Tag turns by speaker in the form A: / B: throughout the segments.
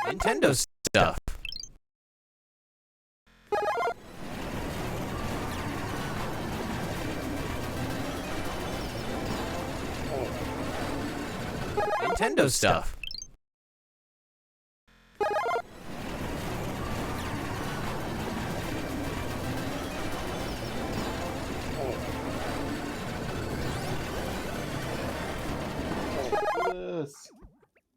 A: Nintendo stuff. Nintendo stuff.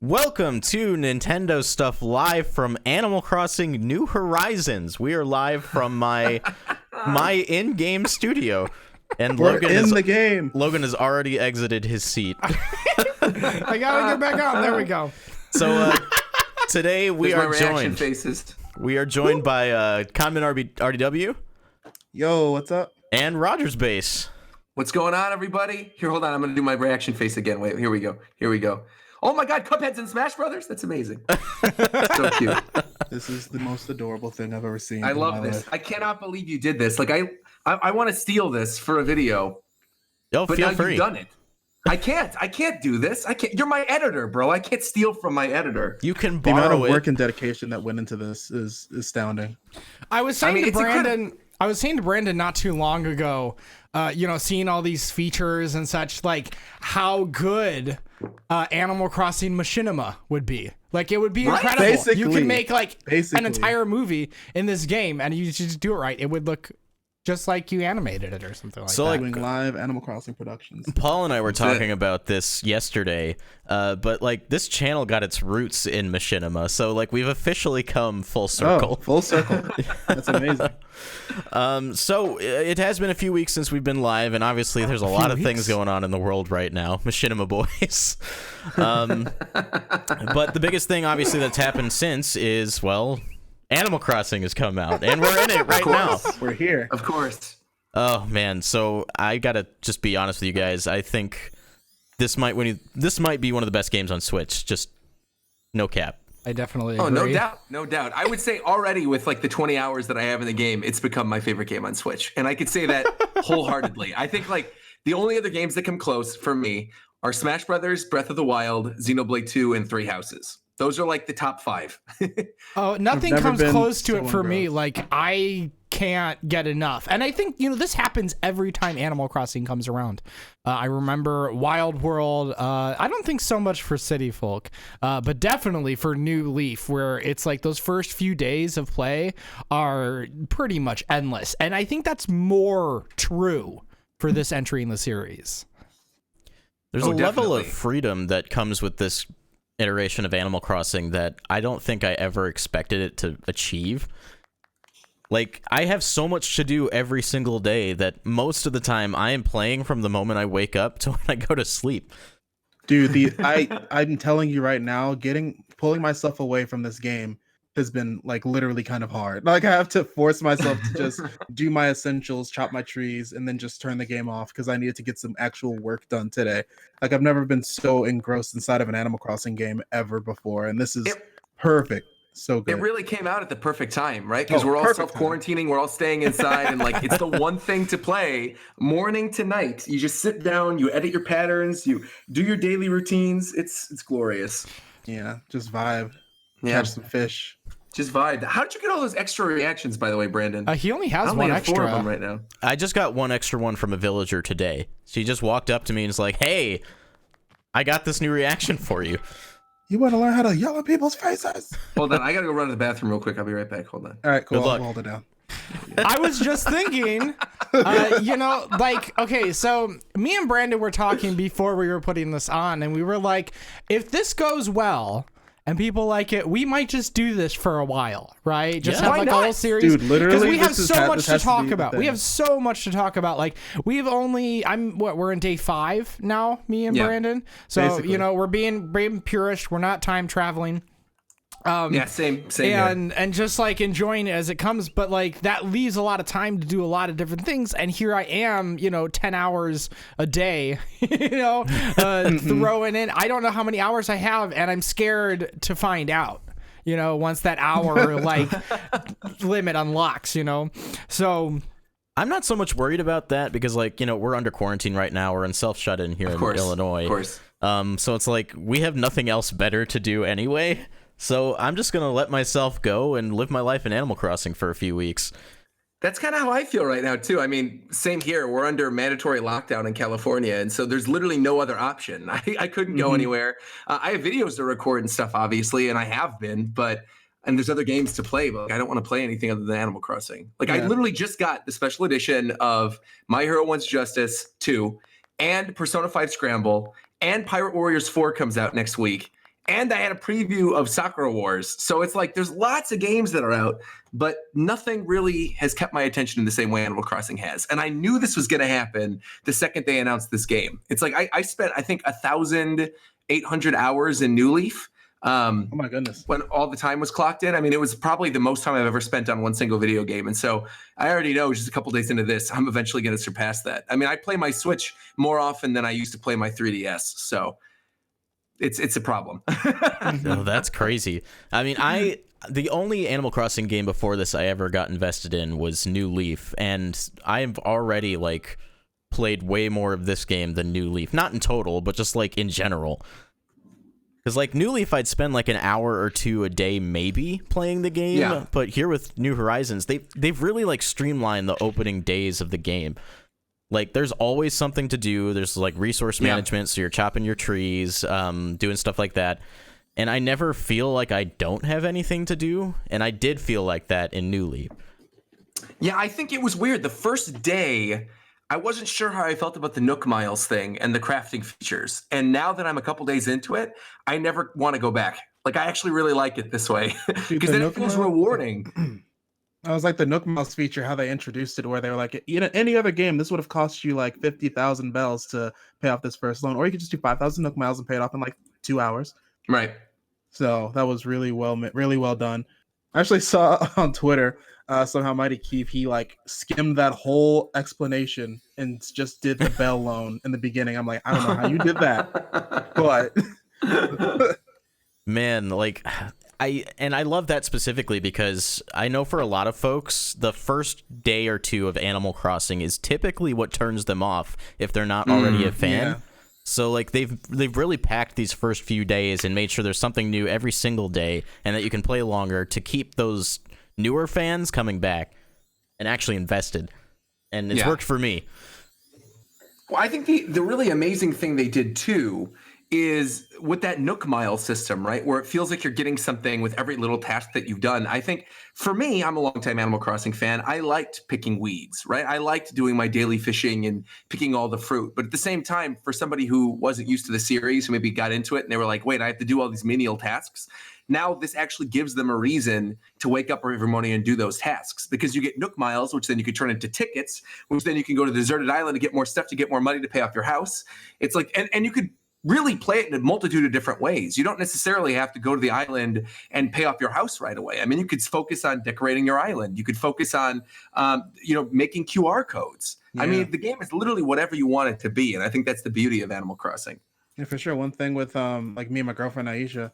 A: Welcome to Nintendo Stuff live from Animal Crossing New Horizons. We are live from my in-game studio, and Logan has already exited his seat.
B: I gotta get back on. There we go.
A: So today we
C: There's
A: are
C: my reaction
A: joined.
C: faces.
A: We are joined by ConMenRDW.
D: Yo, what's up?
A: And RogersBase.
C: What's going on, everybody? Here, hold on. I'm gonna do my reaction face again. Wait, here we go. Here we go. Oh my God, Cuphead's in Smash Brothers? That's amazing. So cute.
D: This is the most adorable thing I've ever seen.
C: I love this.
D: Life.
C: I cannot believe you did this. Like I want to steal this for a video.
A: Yo,
C: but
A: feel
C: now
A: free.
C: You've done it. I can't do this. I can't. You're my editor, bro. I can't steal from my editor.
A: You can
D: The amount
A: borrow
D: of work
A: it.
D: and dedication that went into this is astounding.
B: I was saying
C: it's
B: to Brandon not too long ago, seeing all these features and such, like how good Animal Crossing Machinima would be. Like, it would be incredible. You could make like an entire movie in this game, and you just do it right. It would look just like you animated it or something like
A: So,
B: that.
A: like,
D: Doing live Animal Crossing productions.
A: Paul and I were talking about this yesterday, but like this channel got its roots in Machinima, so like we've officially come full circle.
D: Oh, full circle. That's amazing.
A: So it has been a few weeks since we've been live, and obviously there's a lot of things going on in the world right now. Machinima boys. But the biggest thing, obviously, that's happened since is, well, Animal Crossing has come out, and we're in it right now.
D: We're here.
C: Of course.
A: Oh man, so I gotta just be honest with you guys. I think this might be one of the best games on Switch. Just no cap.
B: I definitely agree.
C: Oh, no doubt. No doubt. I would say already with like the 20 hours that I have in the game, it's become my favorite game on Switch. And I could say that wholeheartedly. I think like the only other games that come close for me are Smash Brothers, Breath of the Wild, Xenoblade 2, and Three Houses. Those are like the top 5.
B: Oh, nothing
D: never
B: comes
D: been
B: close to
D: so
B: it for me.
D: engrossed.
B: Like, I can't get enough. And I think, this happens every time Animal Crossing comes around. I remember Wild World. I don't think so much for City Folk, but definitely for New Leaf, where it's like those first few days of play are pretty much endless. And I think that's more true for this entry in the series.
A: There's a level of
C: definitely.
A: freedom that comes with this iteration of Animal Crossing that I don't think I ever expected it to achieve. Like, I have so much to do every single day that most of the time I am playing from the moment I wake up to when I go to sleep.
D: Dude, I'm telling you right now, pulling myself away from this game has been like literally kind of hard. Like, I have to force myself to just do my essentials, chop my trees, and then just turn the game off because I needed to get some actual work done today. Like, I've never been so engrossed inside of an Animal Crossing game ever before, and this is perfect. So good.
C: It really came out at the perfect time, right? Because
D: Oh,
C: we're all
D: perfect
C: self-quarantining, we're all staying inside, and like it's the one thing to play morning to night. You just sit down, you edit your patterns, you do your daily routines. It's glorious.
D: Yeah, just vibe.
C: Yeah,
D: Catch some fish.
C: just vibe. How did you get all those extra reactions, by the way, Brandon?
B: He only
C: I
B: has
C: only
B: one
C: have 4 of them
B: extra.
C: right now.
A: I just got one extra one from a villager today. She just walked up to me and was like, "Hey, I got this new reaction for you."
D: You want to learn how to yell at people's faces?
C: Hold on, I gotta go run to the bathroom real quick. I'll be right back. Hold on.
D: All right, cool.
A: Good luck.
D: I'll hold it down.
B: I was just thinking, like, okay, so me and Brandon were talking before we were putting this on, and we were like, if this goes well and people like it, we might just do this for a while, right? Just
A: Yeah.
B: have
C: Why
B: like a
C: not?
B: whole series.
D: Dude, literally,
B: because we have
D: this is
B: so much
D: this
B: to
D: has to
B: talk
D: be the
B: about. We
D: thing.
B: have so much to talk about. Like, we're in day 5 now, me and
C: Yeah.
B: Brandon. So,
D: Basically.
B: we're being purish. We're not time traveling.
C: Yeah, same here.
B: And just like enjoying it as it comes, but like that leaves a lot of time to do a lot of different things, and here I am 10 hours a day throwing in, I don't know how many hours I have, and I'm scared to find out once that hour like limit unlocks. So
A: I'm not so much worried about that because, like, we're under quarantine right now. We're in self-shut-in here in Illinois.
C: Of course.
A: So it's like we have nothing else better to do anyway. So I'm just going to let myself go and live my life in Animal Crossing for a few weeks.
C: That's kind of how I feel right now, too. I mean, same here. We're under mandatory lockdown in California, and so there's literally no other option. I couldn't go anywhere. I have videos to record and stuff, obviously, and I have been, and there's other games to play, but like, I don't want to play anything other than Animal Crossing. Like, I literally just got the special edition of My Hero Wants Justice 2 and Persona 5 Scramble, and Pirate Warriors 4 comes out next week. And I had a preview of Sakura Wars. So it's like there's lots of games that are out, but nothing really has kept my attention in the same way Animal Crossing has. And I knew this was going to happen the second they announced this game. It's like I spent, I think, 1,800 hours in New Leaf.
D: Oh my goodness.
C: When all the time was clocked in. I mean, it was probably the most time I've ever spent on one single video game. And so I already know just a couple days into this, I'm eventually going to surpass that. I mean, I play my Switch more often than I used to play my 3DS. So it's a problem.
A: Oh, that's crazy. I mean, the only Animal Crossing game before this I ever got invested in was New Leaf, and I've already like played way more of this game than New Leaf. Not in total, but just like in general. Because like New Leaf, I'd spend like an hour or two a day maybe playing the game.
C: Yeah.
A: But here with New Horizons, they've really like streamlined the opening days of the game. Like, there's always something to do. There's, like, resource management, so you're chopping your trees, doing stuff like that. And I never feel like I don't have anything to do, and I did feel like that in New Leaf.
C: Yeah, I think it was weird. The first day, I wasn't sure how I felt about the Nook Miles thing and the crafting features. And now that I'm a couple days into it, I never want to go back. Like, I actually really like it this way
D: Dude,
C: because
D: the
C: then it
D: Nook
C: feels
D: Miles-
C: rewarding.
D: I was like the Nook Miles feature, how they introduced it, where they were like, in any other game, this would have cost you like 50,000 bells to pay off this first loan, or you could just do 5,000 Nook Miles and pay it off in like 2 hours.
C: Right.
D: So that was really well done. I actually saw on Twitter somehow Mighty Keith, he like skimmed that whole explanation and just did the bell loan in the beginning. I'm like, I don't know how you did that, but
A: Man, like I love that specifically because I know for a lot of folks, the first day or two of Animal Crossing is typically what turns them off if they're not already a fan.
D: yeah.
A: So like they've really packed these first few days and made sure there's something new every single day and that you can play longer to keep those newer fans coming back and actually invested. And it's worked for me.
C: Well, I think the really amazing thing they did too is with that Nook Mile system, right? Where it feels like you're getting something with every little task that you've done. I think for me, I'm a longtime Animal Crossing fan. I liked picking weeds, right? I liked doing my daily fishing and picking all the fruit. But at the same time, for somebody who wasn't used to the series, who maybe got into it and they were like, wait, I have to do all these menial tasks. Now this actually gives them a reason to wake up every morning and do those tasks because you get Nook Miles, which then you could turn into tickets, which then you can go to the deserted island to get more stuff, to get more money to pay off your house. It's like, and you could really play it in a multitude of different ways. You don't necessarily have to go to the island and pay off your house right away. I mean, you could focus on decorating your island. You could focus on, making QR codes. Yeah. I mean, the game is literally whatever you want it to be. And I think that's the beauty of Animal Crossing.
D: Yeah, for sure. One thing with like me and my girlfriend Aisha,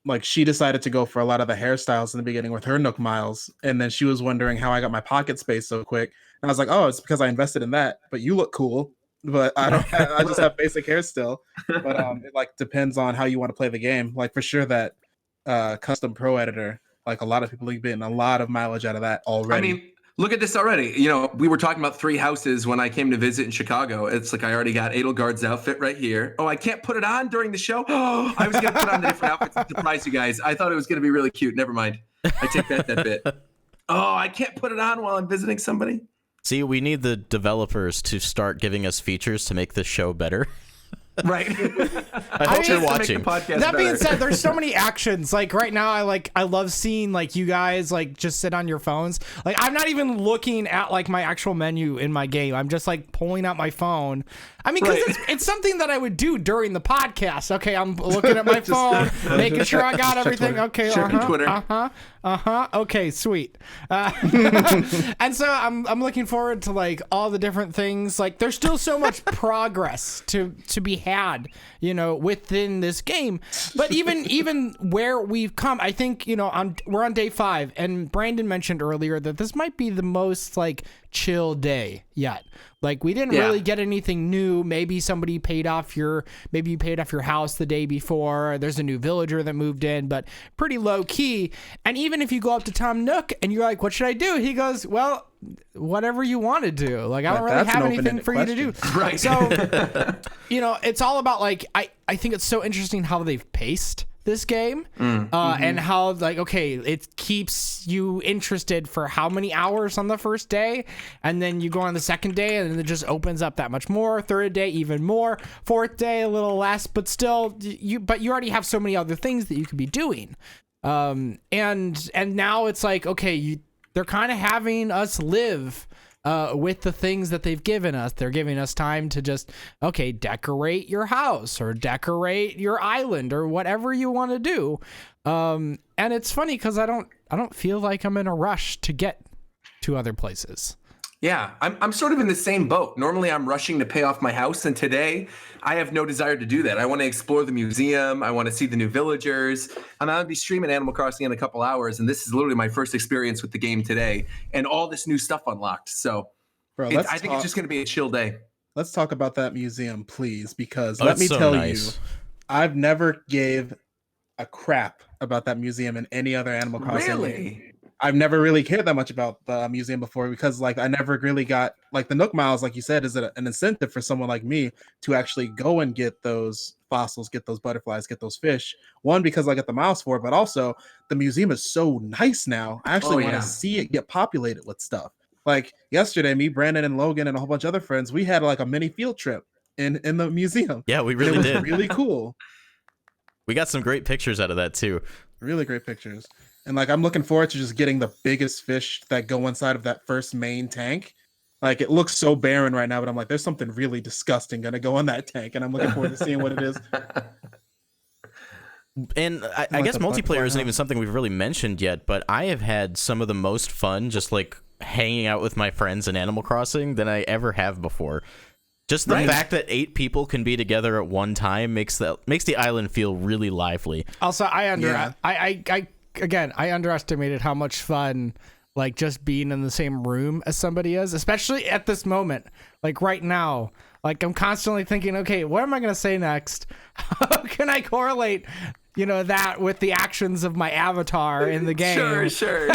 D: like she decided to go for a lot of the hairstyles in the beginning with her Nook Miles, and then she was wondering how I got my pocket space so quick. And I was like, oh, it's because I invested in that. But you look cool. But I don't. I just have basic hair still. But it like depends on how you want to play the game. Like for sure that custom pro editor, like a lot of people have been a lot of mileage out of that already.
C: I mean, look at this already. You know, we were talking about 3 houses when I came to visit in Chicago. It's like I already got Edelgard's outfit right here. Oh, I can't put it on during the show. Oh, I was gonna put on the different outfits to surprise you guys. I thought it was gonna be really cute. Never mind. I take that bit. Oh, I can't put it on while I'm visiting somebody.
A: See, we need the developers to start giving us features to make this show better.
C: Right.
A: I hope you're watching.
B: That being said, there's so many actions. Like right now, I love seeing like you guys like just sit on your phones. Like I'm not even looking at like my actual menu in my game. I'm just like pulling out my phone. I mean, because it's something that I would do during the podcast. Okay, I'm looking at my phone, making sure I got everything. Okay,
C: Twitter.
B: Okay, sweet. And so I'm looking forward to like all the different things. Like there's still so much progress to be had, you know, within this game. But even where we've come, I think, you know, we're on day 5, and Brandon mentioned earlier that this might be the most like chill day yet. Like we didn't really get anything new. Maybe you paid off your house the day before. There's a new villager that moved in, but pretty low key. And even if you go up to Tom Nook and you're like, what should I do? He goes, well, whatever you want to do. Like I don't really have anything for you to do.
C: Right.
B: So, you know, it's all about like, I think it's so interesting how they've paced this game and how like, okay, it keeps you interested for how many hours on the first day, and then you go on the second day and it just opens up that much more. Third day even more. Fourth day a little less, but still you already have so many other things that you could be doing. And now it's like, okay, they're kind of having us live with the things that they've given us. They're giving us time to just, okay, decorate your house or decorate your island or whatever you want to do. And it's funny because I don't feel like I'm in a rush to get to other places.
C: Yeah, I'm sort of in the same boat. Normally I'm rushing to pay off my house, and today I have no desire to do that. I want to explore the museum. I want to see the new villagers. I'm going to be streaming Animal Crossing in a couple hours, and this is literally my first experience with the game today, and all this new stuff unlocked. So I think it's just going to be a chill day.
D: Let's talk about that museum, please, because let me tell you, I've never gave a crap about that museum in any other Animal Crossing game. I've never really cared that much about the museum before because like I never really got like the Nook Miles, like you said, is an incentive for someone like me to actually go and get those fossils, get those butterflies, get those fish. One, because I get the miles for it, but also the museum is so nice now. I actually want to see it get populated with stuff. Like yesterday, me, Brandon, and Logan, and a whole bunch of other friends, we had like a mini field trip in the museum.
A: Yeah, we really did.
D: Really cool.
A: We got some great pictures out of that too.
D: Really great pictures. And like I'm looking forward to just getting the biggest fish that go inside of that first main tank. Like it looks so barren right now, but I'm like, there's something really disgusting gonna go in that tank, and I'm looking forward to seeing what it is.
A: And I guess multiplayer isn't even something we've really mentioned yet, but I have had some of the most fun just like hanging out with my friends in Animal Crossing than I ever have before. Just the fact that 8 people can be together at one time makes the island feel really lively.
B: Also, I underestimated how much fun like just being in the same room as somebody is, especially at this moment. Like right now, like I'm constantly thinking, okay, what am I going to say next? How can I correlate, that with the actions of my avatar in the game?
C: Sure.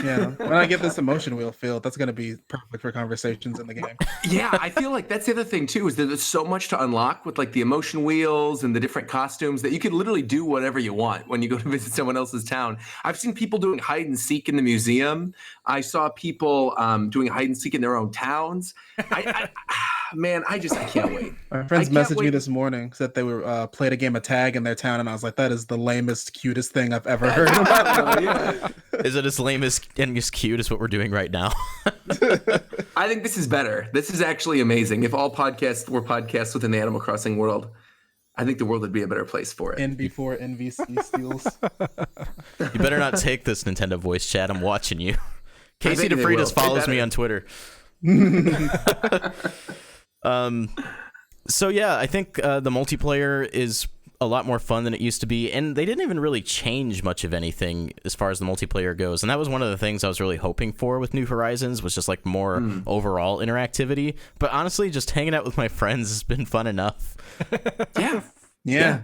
D: Yeah, when I get this emotion wheel filled, that's going to be perfect for conversations in the game.
C: Yeah, I feel like that's the other thing too, is that there's so much to unlock with like the emotion wheels and the different costumes that you can literally do whatever you want when you go to visit someone else's town. I've seen people doing hide and seek in the museum. I saw people doing hide and seek in their own towns. Man, I can't wait.
D: My friends messaged me this morning, said they were played a game of tag in their town, and I was like, that is the lamest, cutest thing I've ever heard in my life.
A: Is it as lame and as cute as what we're doing right now?
C: I think this is better. This is actually amazing. If all podcasts were podcasts within the Animal Crossing world, I think the world would be a better place for it.
D: And before NVC steals.
A: You better not take this, Nintendo voice chat. I'm watching you. Casey DeFreitas follows me on Twitter. So yeah, I think the multiplayer is a lot more fun than it used to be, and they didn't even really change much of anything as far as the multiplayer goes, and that was one of the things I was really hoping for with New Horizons, was just like more overall interactivity. But honestly, just hanging out with my friends has been fun enough.
C: Yeah.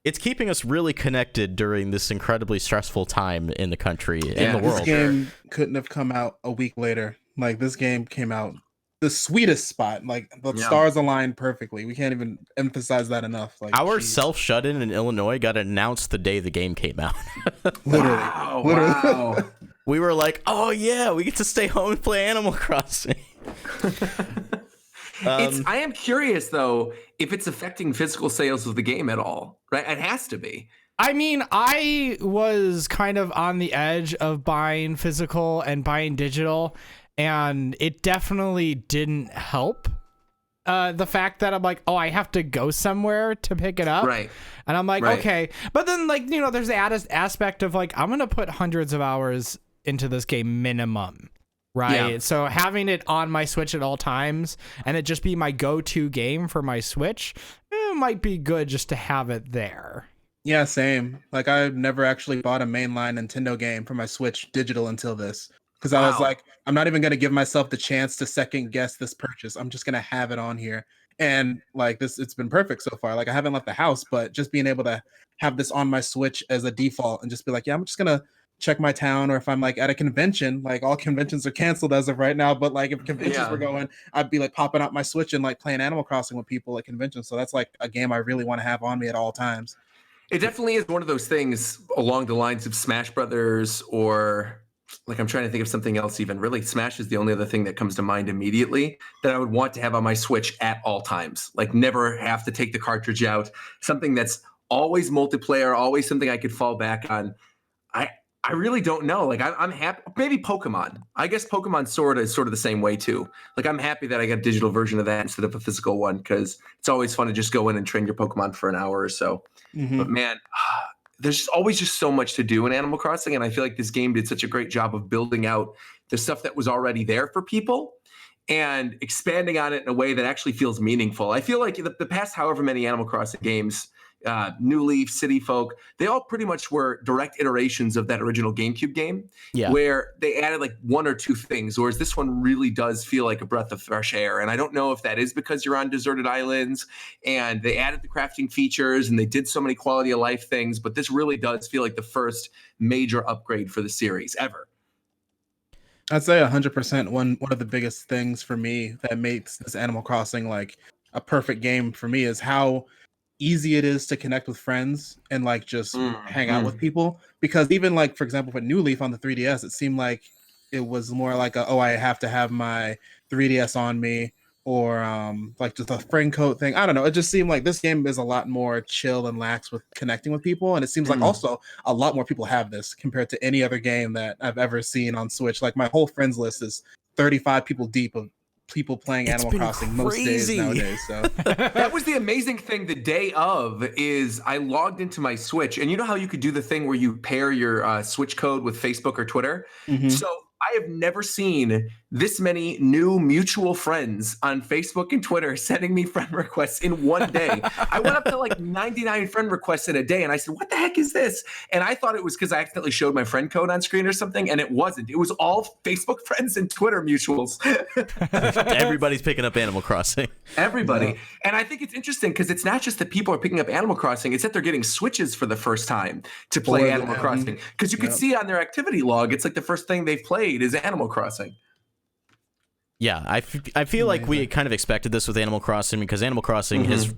A: It's keeping us really connected during this incredibly stressful time in the country and the world.
D: This game couldn't have come out a week later. Like this game came out the sweetest spot. Like the stars aligned perfectly. We can't even emphasize that enough. Like
A: our self shut-in in Illinois got announced the day the game came out.
D: Literally.
C: Wow.
A: We were like, oh yeah, we get to stay home and play Animal Crossing.
C: I am curious though if it's affecting physical sales of the game at all. Right? It has to be.
B: I mean, I was kind of on the edge of buying physical and buying digital, and it definitely didn't help. The fact that I'm like, oh, I have to go somewhere to pick it up.
C: Right.
B: And I'm like, okay. But then, like, there's the added aspect of, like, I'm going to put hundreds of hours into this game minimum. Right. Yeah. So having it on my Switch at all times and it just be my go-to game for my Switch, might be good just to have it there.
D: Yeah, same. Like, I've never actually bought a mainline Nintendo game for my Switch digital until this. Because I was like, I'm not even going to give myself the chance to second guess this purchase. I'm just going to have it on here. And like this, it's been perfect so far. Like I haven't left the house, but just being able to have this on my Switch as a default and just be like, yeah, I'm just going to check my town. Or if I'm like at a convention, like all conventions are canceled as of right now. But like if conventions were going, I'd be like popping out my Switch and like playing Animal Crossing with people at conventions. So that's like a game I really want to have on me at all times.
C: It definitely is one of those things along the lines of Smash Brothers, or like I'm trying to think of something else even. Really, Smash is the only other thing that comes to mind immediately that I would want to have on my Switch at all times. Like never have to take the cartridge out. Something that's always multiplayer, always something I could fall back on. I really don't know. Like I'm happy. Maybe Pokemon. I guess Pokemon Sword is sort of the same way too. Like I'm happy that I got a digital version of that instead of a physical one, because it's always fun to just go in and train your Pokemon for an hour or so. Mm-hmm. But man, there's always just so much to do in Animal Crossing, and I feel like this game did such a great job of building out the stuff that was already there for people and expanding on it in a way that actually feels meaningful. I feel like the past however many Animal Crossing games, New Leaf, City Folk, they all pretty much were direct iterations of that original GameCube game, where they added like one or two things, whereas this one really does feel like a breath of fresh air. And I don't know if that is because you're on deserted islands and they added the crafting features and they did so many quality of life things, but this really does feel like the first major upgrade for the series ever.
D: I'd say 100%. One of the biggest things for me that makes this Animal Crossing like a perfect game for me is how easy it is to connect with friends and like just hang out with people. Because even like for example, with New Leaf on the 3DS, it seemed like it was more like I have to have my 3DS on me, or like just a friend code thing. I don't know. It just seemed like this game is a lot more chill and lax with connecting with people, and it seems like also a lot more people have this compared to any other game that I've ever seen on Switch. Like my whole friends list is 35 people deep of people playing Animal Crossing most days nowadays. So
C: that was the amazing thing the day of is I logged into my Switch, and you know how you could do the thing where you pair your Switch code with Facebook or Twitter? So I have never seen this many new mutual friends on Facebook and Twitter sending me friend requests in one day. I went up to like 99 friend requests in a day, and I said, what the heck is this? And I thought it was because I accidentally showed my friend code on screen or something, and it wasn't. It was all Facebook friends and Twitter mutuals.
A: Everybody's picking up Animal Crossing.
C: Everybody.
D: Yeah.
C: And I think it's interesting because it's not just that people are picking up Animal Crossing, it's that they're getting Switches for the first time to play Animal Crossing. Because you can see on their activity log, it's like the first thing they've played is Animal Crossing.
A: Yeah, I feel like we kind of expected this with Animal Crossing because Animal Crossing has,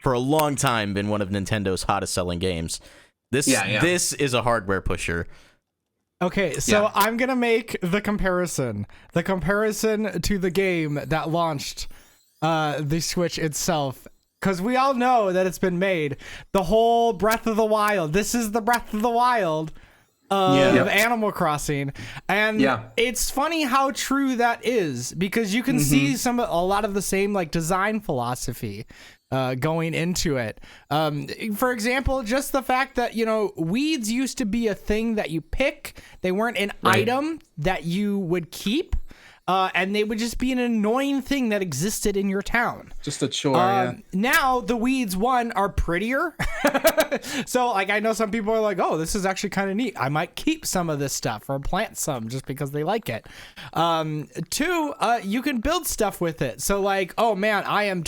A: for a long time been one of Nintendo's hottest selling games. This is a hardware pusher.
B: Okay, so I'm going to make the comparison to the game that launched the Switch itself. Because we all know that it's been made. The whole Breath of the Wild. This is the Breath of the Wild of Animal Crossing, and it's funny how true that is because you can see a lot of the same like design philosophy going into it. For example, just the fact that weeds used to be a thing that you pick; they weren't an item that you would keep. And they would just be an annoying thing that existed in your town.
D: Just a chore,
B: Now, the weeds, are prettier. So, like, I know some people are like, oh, this is actually kind of neat. I might keep some of this stuff or plant some just because they like it. Two, you can build stuff with it. So, like, oh, man, I'm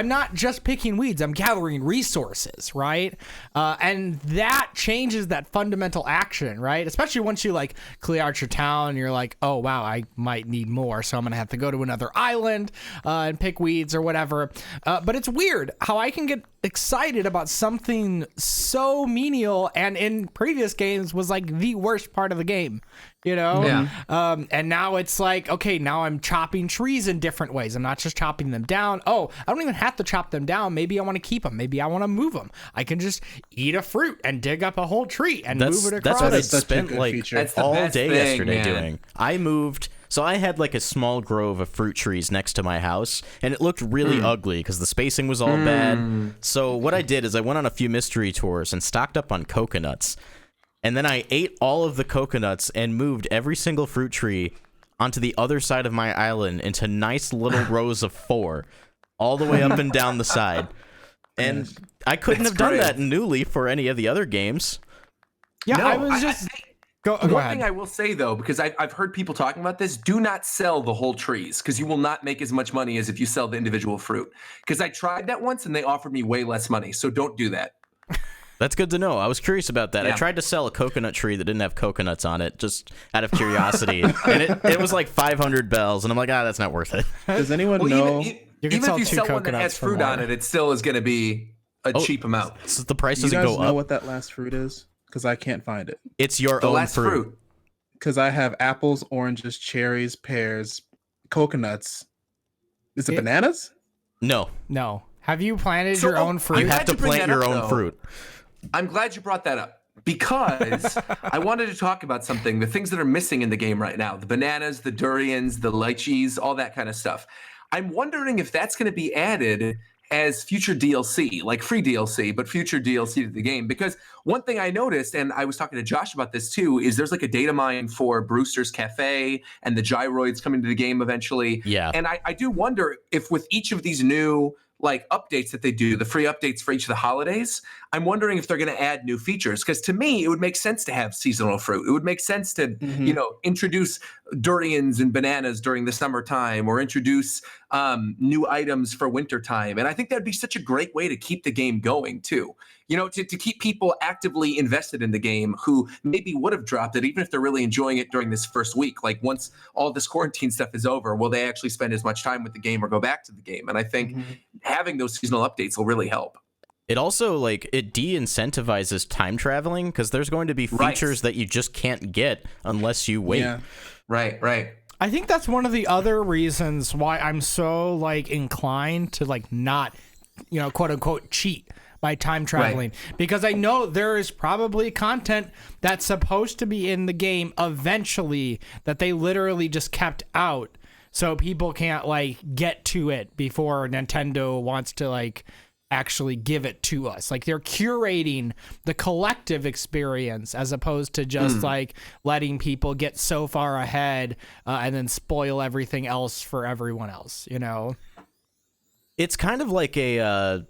B: not just picking weeds. I'm gathering resources, right? And that changes that fundamental action, right? Especially once you, like, clear out your town and you're like, oh, wow, I might need more, so I'm gonna have to go to another island and pick weeds or whatever. But it's weird how I can get excited about something so menial and in previous games was like the worst part of the game, and now it's like, okay, now I'm chopping trees in different ways. I'm not just chopping them down. Oh, I don't even have to chop them down. Maybe I want to keep them. Maybe I want to move them. I can just eat a fruit and dig up a whole tree and move it across.
A: That's what I spent like all day yesterday doing. I moved. So I had like a small grove of fruit trees next to my house, and it looked really ugly because the spacing was all bad. So what I did is I went on a few mystery tours and stocked up on coconuts. And then I ate all of the coconuts and moved every single fruit tree onto the other side of my island into nice little rows of 4, all the way up and down the side. And I couldn't have done that in New Leaf or any of the other games.
B: Yeah,
C: no,
B: I was just... Go
C: One
B: ahead.
C: thing I will say, though, because I've heard people talking about this, do not sell the whole trees because you will not make as much money as if you sell the individual fruit. Because I tried that once and they offered me way less money. So don't do that.
A: That's good to know. I was curious about that. I tried to sell a coconut tree that didn't have coconuts on it just out of curiosity. And it was like 500 bells. And I'm like, that's not worth it.
D: Does anyone know?
C: Even if you sell one that has fruit on it, it still is going to be a cheap amount.
A: So the price
D: Do
A: doesn't
D: you
A: go
D: guys know
A: up.
D: what that last fruit is? Because I can't find it.
A: It's your
C: The
A: own
C: last fruit.
D: Because I have apples, oranges, cherries, pears, coconuts. Is it bananas?
A: No.
B: Have you planted your own fruit?
A: You have to plant your own fruit.
C: I'm glad you brought that up because I wanted to talk about something, the things that are missing in the game right now, the bananas, the durians, the lychees, all that kind of stuff. I'm wondering if that's going to be added as future DLC, like free DLC, but future DLC to the game. Because one thing I noticed, and I was talking to Josh about this too, is there's like a data mine for Brewster's Cafe and the gyroids coming to the game eventually.
A: Yeah.
C: And I do wonder if with each of these new like updates that they do, the free updates for each of the holidays, I'm wondering if they're going to add new features. Because to me, it would make sense to have seasonal fruit. It would make sense to, introduce durians and bananas during the summertime, or introduce new items for wintertime. And I think that'd be such a great way to keep the game going too. To keep people actively invested in the game who maybe would have dropped it, even if they're really enjoying it during this first week. Like once all this quarantine stuff is over, will they actually spend as much time with the game or go back to the game? And I think having those seasonal updates will really help.
A: It also it de-incentivizes time traveling, because there's going to be features that you just can't get unless you wait.
D: Yeah.
C: Right.
B: I think that's one of the other reasons why I'm so inclined to not, quote unquote cheat by time traveling, because I know there is probably content that's supposed to be in the game eventually that they literally just kept out so people can't get to it before Nintendo wants to actually give it to us. They're curating the collective experience as opposed to just letting people get so far ahead and then spoil everything else for everyone else,
A: It's kind of like a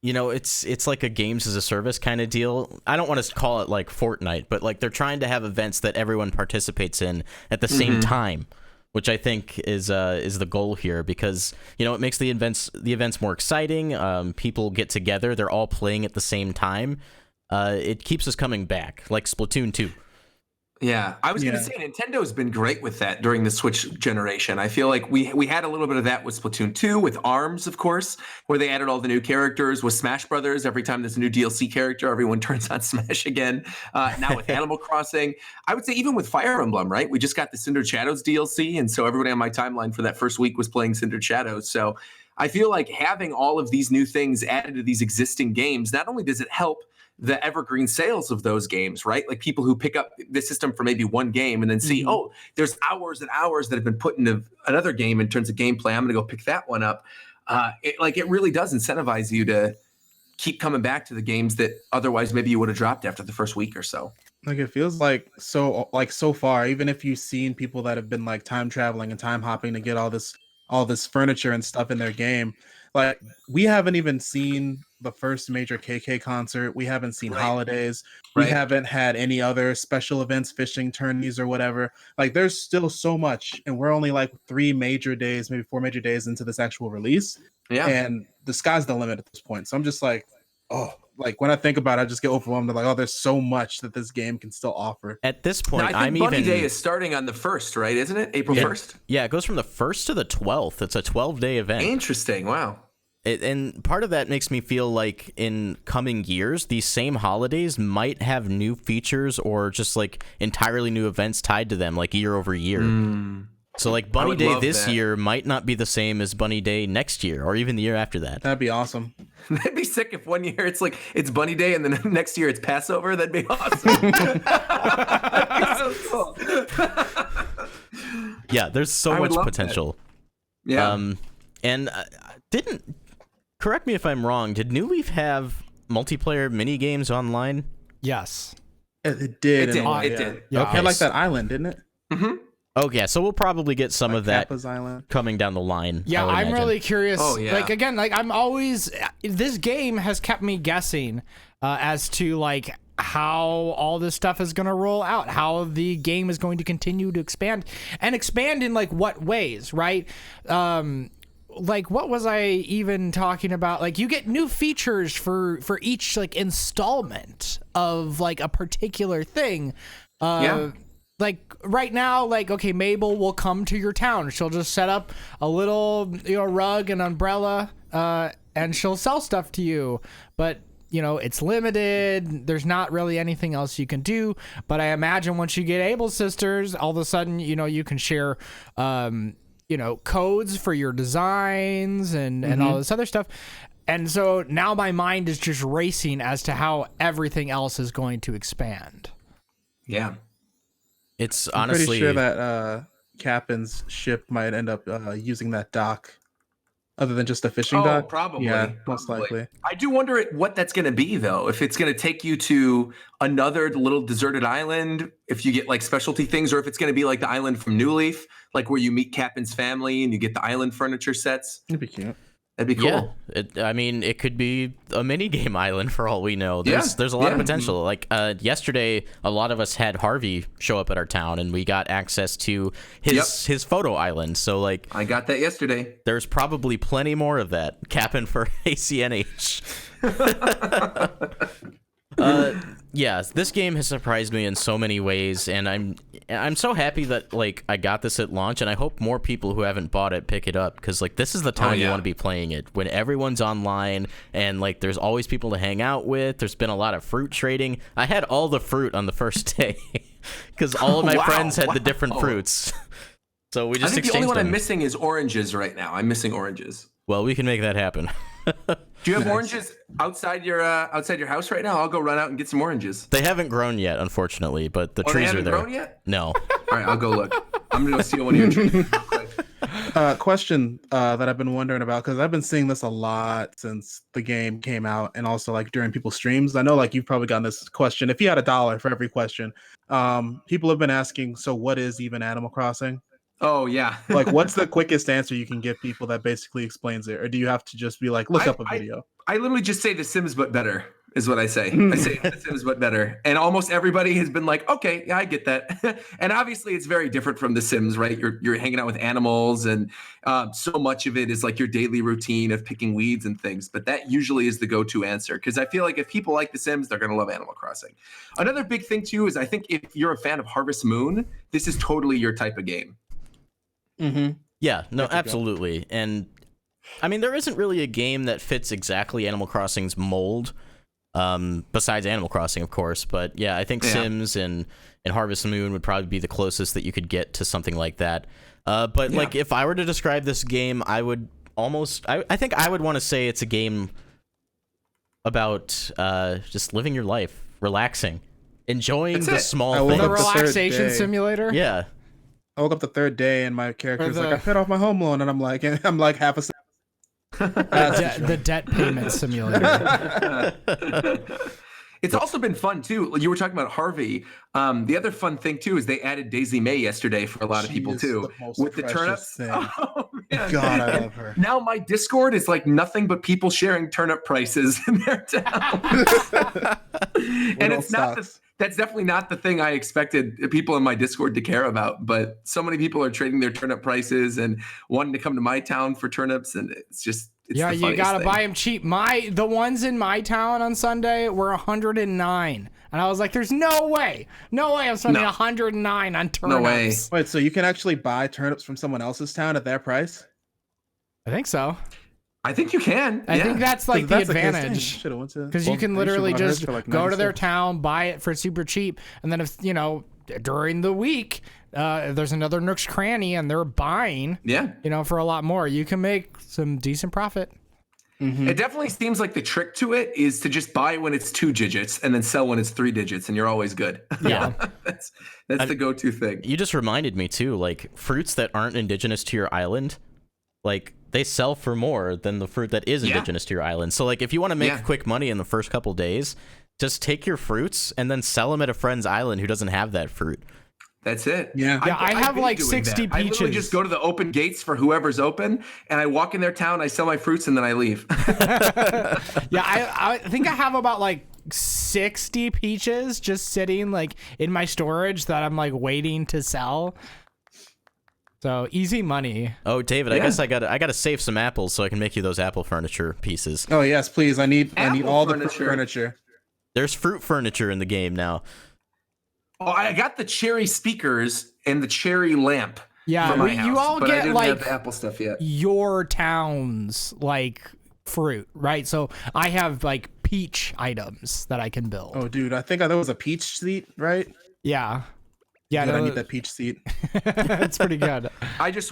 A: it's like a games as a service kind of deal. I don't want to call it like Fortnite, but they're trying to have events that everyone participates in at the same time, which I think is the goal here, because it makes the events more exciting. People get together, they're all playing at the same time. It keeps us coming back, like Splatoon 2.
C: Yeah, I was going to say Nintendo's been great with that during the Switch generation. I feel like we had a little bit of that with Splatoon 2, with ARMS, of course, where they added all the new characters. With Smash Brothers, every time there's a new DLC character, everyone turns on Smash again. Now with Animal Crossing, I would say even with Fire Emblem, right? We just got the Cindered Shadows DLC, and so everybody on my timeline for that first week was playing Cindered Shadows. So I feel like having all of these new things added to these existing games, not only does it help the evergreen sales of those games, right? Like people who pick up the system for maybe one game and then see, oh, there's hours and hours that have been put into another game in terms of gameplay. I'm going to go pick that one up. It really does incentivize you to keep coming back to the games that otherwise maybe you would have dropped after the first week or so.
D: It feels so far, even if you've seen people that have been time traveling and time hopping to get all this furniture and stuff in their game, we haven't even seen the first major KK concert. We haven't seen holidays. We haven't had any other special events, fishing tourneys or whatever. There's still so much, and we're only 3 major days, maybe 4 major days into this actual release. Yeah, and the sky's the limit at this point. So I'm just when I think about it, I just get overwhelmed. There's so much that this game can still offer.
A: At this point,
C: now, I think Bunny Day is starting on the 1st, right? Isn't it? April 1st?
A: Yeah, it goes from the 1st to the 12th. It's a 12-day event.
C: Interesting. Wow.
A: And part of that makes me feel like in coming years, these same holidays might have new features or just entirely new events tied to them, year over year. So Bunny Day this year might not be the same as Bunny Day next year or even the year after that.
D: That'd be awesome.
C: That'd be sick if one year it's Bunny Day and then next year it's Passover. That'd be awesome. That'd be so cool.
A: Yeah, there's so much potential.
C: That. Yeah.
A: And correct me if I'm wrong, did New Leaf have multiplayer mini games online?
B: Yes.
D: It did.
C: It did.
D: Yeah. Okay. Like that island, didn't it?
C: Mm-hmm.
A: Oh, yeah, so we'll probably get some of that coming down the line.
B: Yeah, I'm really curious. Oh, yeah. I'm always... This game has kept me guessing as to, how all this stuff is going to roll out, how the game is going to continue to expand, and expand in, what ways, right? What was I even talking about? You get new features for each, installment of, a particular thing. Right now, okay, Mabel will come to your town. She'll just set up a little, rug and umbrella, and she'll sell stuff to you. But, it's limited. There's not really anything else you can do. But I imagine once you get Able Sisters, all of a sudden, you can share, codes for your designs and all this other stuff. And so now my mind is just racing as to how everything else is going to expand.
C: Yeah.
A: It's honestly...
D: I'm pretty sure that Captain's ship might end up using that dock, other than just a fishing dock.
C: Probably.
D: Yeah, most likely.
C: I do wonder what that's going to be, though. If it's going to take you to another little deserted island, if you get specialty things, or if it's going to be like the island from New Leaf, where you meet Captain's family and you get the island furniture sets.
D: It'd be cute.
C: That'd be cool.
A: Yeah, I mean, it could be a mini game island for all we know. There's a lot of potential. Like yesterday, a lot of us had Harvey show up at our town, and we got access to his photo island. So like,
C: I got that yesterday.
A: There's probably plenty more of that. Capping for ACNH. Yeah, this game has surprised me in so many ways, and I'm so happy that like I got this at launch, and I hope more people who haven't bought it pick it up, because like this is the time you want to be playing it, when everyone's online and like there's always people to hang out with. There's been a lot of fruit trading. I had all the fruit on the first day because all of my friends had the different fruits. So we just exchanged them.
C: The only one I'm missing is oranges right now. I'm missing oranges.
A: Well, we can make that happen.
C: Do you have oranges outside your house right now? I'll go run out and get some oranges.
A: They haven't grown yet, unfortunately, but the trees are there.
C: They haven't grown yet?
A: No.
C: All right, I'll go look. I'm gonna go steal one of your trees real quick.
D: Question that I've been wondering about, because I've been seeing this a lot since the game came out, and also like during people's streams. I know like you've probably gotten this question. If you had $1 for every question, people have been asking, so what is even Animal Crossing?
C: Oh yeah.
D: Like, what's the quickest answer you can give people that basically explains it, or do you have to just be like, look up a video?
C: I literally just say The Sims but better is what I say. I say The Sims but better, and almost everybody has been like, okay, yeah, I get that. And obviously, it's very different from The Sims, right? You're hanging out with animals, and so much of it is like your daily routine of picking weeds and things. But that usually is the go-to answer, because I feel like if people like The Sims, they're gonna love Animal Crossing. Another big thing too is I think if you're a fan of Harvest Moon, this is totally your type of game.
D: Mm-hmm.
A: Yeah, no, absolutely. And I mean, there isn't really a game that fits exactly Animal Crossing's mold, besides Animal Crossing, of course. But yeah, I think Sims and Harvest Moon would probably be the closest that you could get to something like that. But like, if I were to describe this game, I would almost, I think I would want to say it's a game about just living your life, relaxing, enjoying the small things.
B: The relaxation simulator?
A: Yeah.
D: I woke up the third day and my character's like, I paid off my home loan, and I'm like half a second.
B: The debt payment simulator.
C: It's also been fun too. You were talking about Harvey. The other fun thing too is they added Daisy May yesterday for a lot of people too, with the turnips. Oh, man.
D: God, I love her.
C: Now my Discord is like nothing but people sharing turnip prices in their town. And it's not that's definitely not the thing I expected people in my Discord to care about, but so many people are trading their turnip prices and wanting to come to my town for turnips, and it's
B: you gotta buy them cheap. The ones in my town on Sunday were 109, and I was like, "There's no way I'm spending 109 on turnips."
C: No way.
D: Wait, so you can actually buy turnips from someone else's town at their price?
B: I think so.
C: I think you can.
B: I think that's like the advantage, because you can literally just go to their town, buy it for super cheap, and then if during the week there's another Nook's Cranny and they're buying, for a lot more, you can make some decent profit.
C: Mm-hmm. It definitely seems like the trick to it is to just buy when it's 2 digits and then sell when it's 3 digits, and you're always good.
A: Yeah,
C: that's the go-to thing.
A: You just reminded me too, like fruits that aren't indigenous to your island, like they sell for more than the fruit that is indigenous to your island. So like if you want to make quick money in the first couple days, just take your fruits and then sell them at a friend's island who doesn't have that fruit.
C: That's it.
B: Yeah, I have like 60 peaches.
C: I literally just go to the open gates for whoever's open, and I walk in their town, I sell my fruits, and then I leave.
B: I think I have about like 60 peaches just sitting like in my storage that I'm like waiting to sell. So easy money.
A: Oh, David, I guess I gotta save some apples so I can make you those apple furniture pieces.
D: Oh yes, please. I need all the furniture.
A: There's fruit furniture in the game now.
C: Oh, I got the cherry speakers and the cherry lamp.
B: Yeah,
C: for my house,
B: you all
C: but
B: get
C: I didn't
B: like
C: have the apple stuff yet.
B: Your town's like fruit, right? So I have like peach items that I can build.
D: Oh, dude, I think there was a peach seat, right?
B: Yeah.
D: Yeah, I need that peach seat.
B: It's pretty good.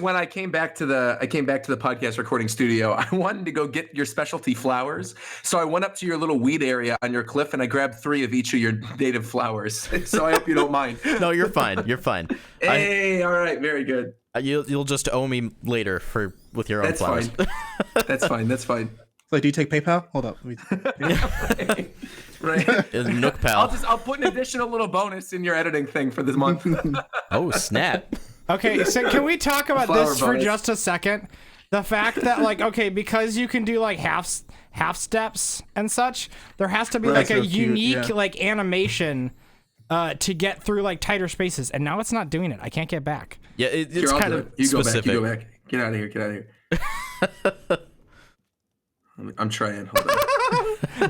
C: When I came back to the podcast recording studio, I wanted to go get your specialty flowers. So I went up to your little weed area on your cliff and I grabbed 3 of each of your native flowers. So I hope you don't mind.
A: No, you're fine. You're fine.
C: Hey, all right, very good.
A: You'll just owe me later with your own flowers.
C: Fine. That's fine.
D: Like, do you take PayPal? Hold up.
C: Right.
A: Nook Pal.
C: I'll put an additional little bonus in your editing thing for this month.
A: Oh, snap.
B: Okay, so can we talk about this for just a second? the fact that like, okay, because you can do like half steps and such, there has to be like a unique like animation to get through like tighter spaces, and now it's not doing it. I can't get back.
A: Yeah, it's kind of specific.
C: You go back. Get out of here. I'm trying. Hold on.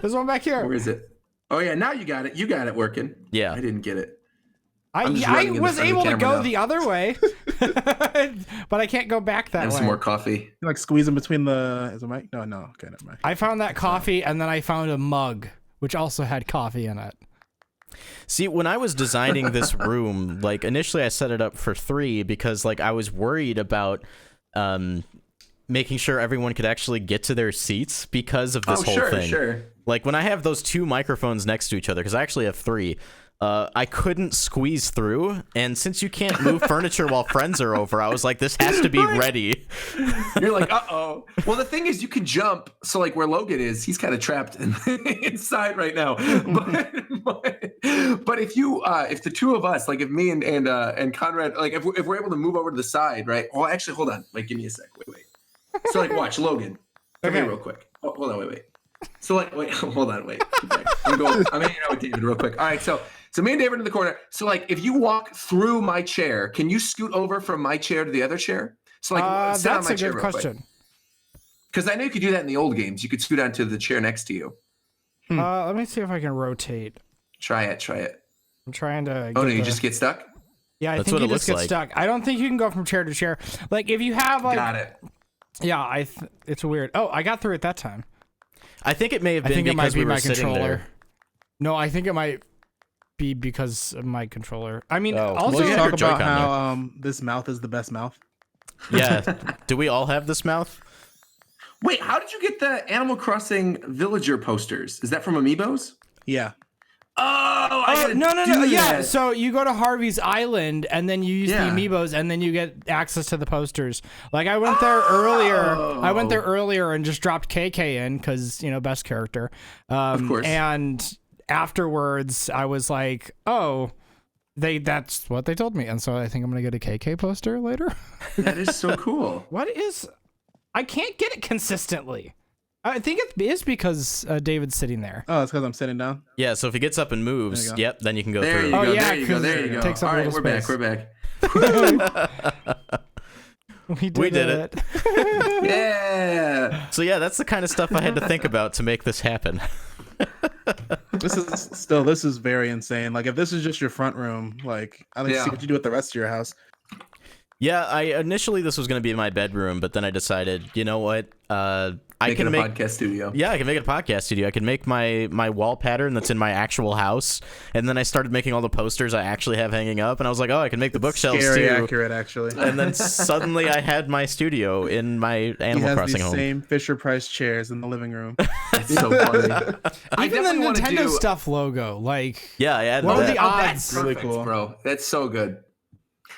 B: There's one back here.
C: Where is it? Oh yeah, now you got it. You got it working.
A: Yeah.
C: I didn't get it.
B: I was able to go the other way, but I can't go back that way.
C: Have some more coffee.
D: You like squeezing between the. Is it mic? No. Okay, never mind.
B: I found that coffee, and then I found a mug, which also had coffee in it.
A: See, when I was designing this room, like initially I set it up for 3 because like I was worried about making sure everyone could actually get to their seats because of this whole thing.
C: Sure.
A: Like when I have those 2 microphones next to each other, because I actually have 3, I couldn't squeeze through, and since you can't move furniture while friends are over, I was like, this has to be ready.
C: You're like, uh-oh. Well, the thing is, you can jump. So, like, where Logan is, he's kind of trapped inside right now. But if the 2 of us, like, if me and Conrad, like, if we're able to move over to the side, right? Well, actually, hold on. Like, give me a sec. Wait. So, like, watch, Logan. Come here real quick. Oh, hold on, wait. So, like, hold on, wait. I'm hanging out with David real quick. All right, so me and David in the corner. So, like, if you walk through my chair, can you scoot over from my chair to the other chair? So, like, sit on my chair real quick. That's a good question. Because I know you could do that in the old games. You could scoot onto the chair next to you.
B: Let me see if I can rotate.
C: Try it.
B: I'm trying to.
C: Oh no, you just get stuck?
B: Yeah, I think you just get stuck. I don't think you can go from chair to chair. Like if you have like.
C: Got it.
B: Yeah, it's weird. Oh, I got through it that time.
A: I think it may have been because we were sitting there.
B: No, I think it might be because of my controller. I mean, also
D: we'll talk about how this mouth is the best mouth.
A: Yeah. Do we all have this mouth?
C: Wait, how did you get the Animal Crossing villager posters? Is that from Amiibos?
D: Yeah.
C: Oh,
B: no. Yeah, so you go to Harvey's Island and then you use the Amiibos and then you get access to the posters. Like I went there earlier and just dropped KK in because best character.
C: Of course.
B: And afterwards I was like, that's what they told me, and so I think I'm gonna get a KK poster later.
C: That is so cool.
B: I can't get it consistently. I think it is because David's sitting there.
D: Oh, it's because I'm sitting down.
A: Yeah, so if he gets up and moves, then you can go through.
C: There you go.
B: Takes
C: all right, we're back.
B: We did it.
C: Yeah.
A: So yeah, that's the kind of stuff I had to think about to make this happen.
D: This is very insane. Like if this is just your front room, like I like to see what you do with the rest of your house.
A: Yeah, initially this was going to be my bedroom, but then I decided, you know what? I can make a
C: podcast studio.
A: Yeah, I can make it a podcast studio. I can make my wall pattern that's in my actual house, and then I started making all the posters I actually have hanging up, and I was like, I can make the bookshelves too.
D: Scary accurate, actually.
A: And then suddenly I had my studio in my Animal Crossing home.
D: Same Fisher Price chairs in the living room.
C: That's so funny.
B: Even the Nintendo stuff logo, like
A: yeah, I had
B: what are
A: that.
B: the odds?
C: That's really cool, bro. That's so good.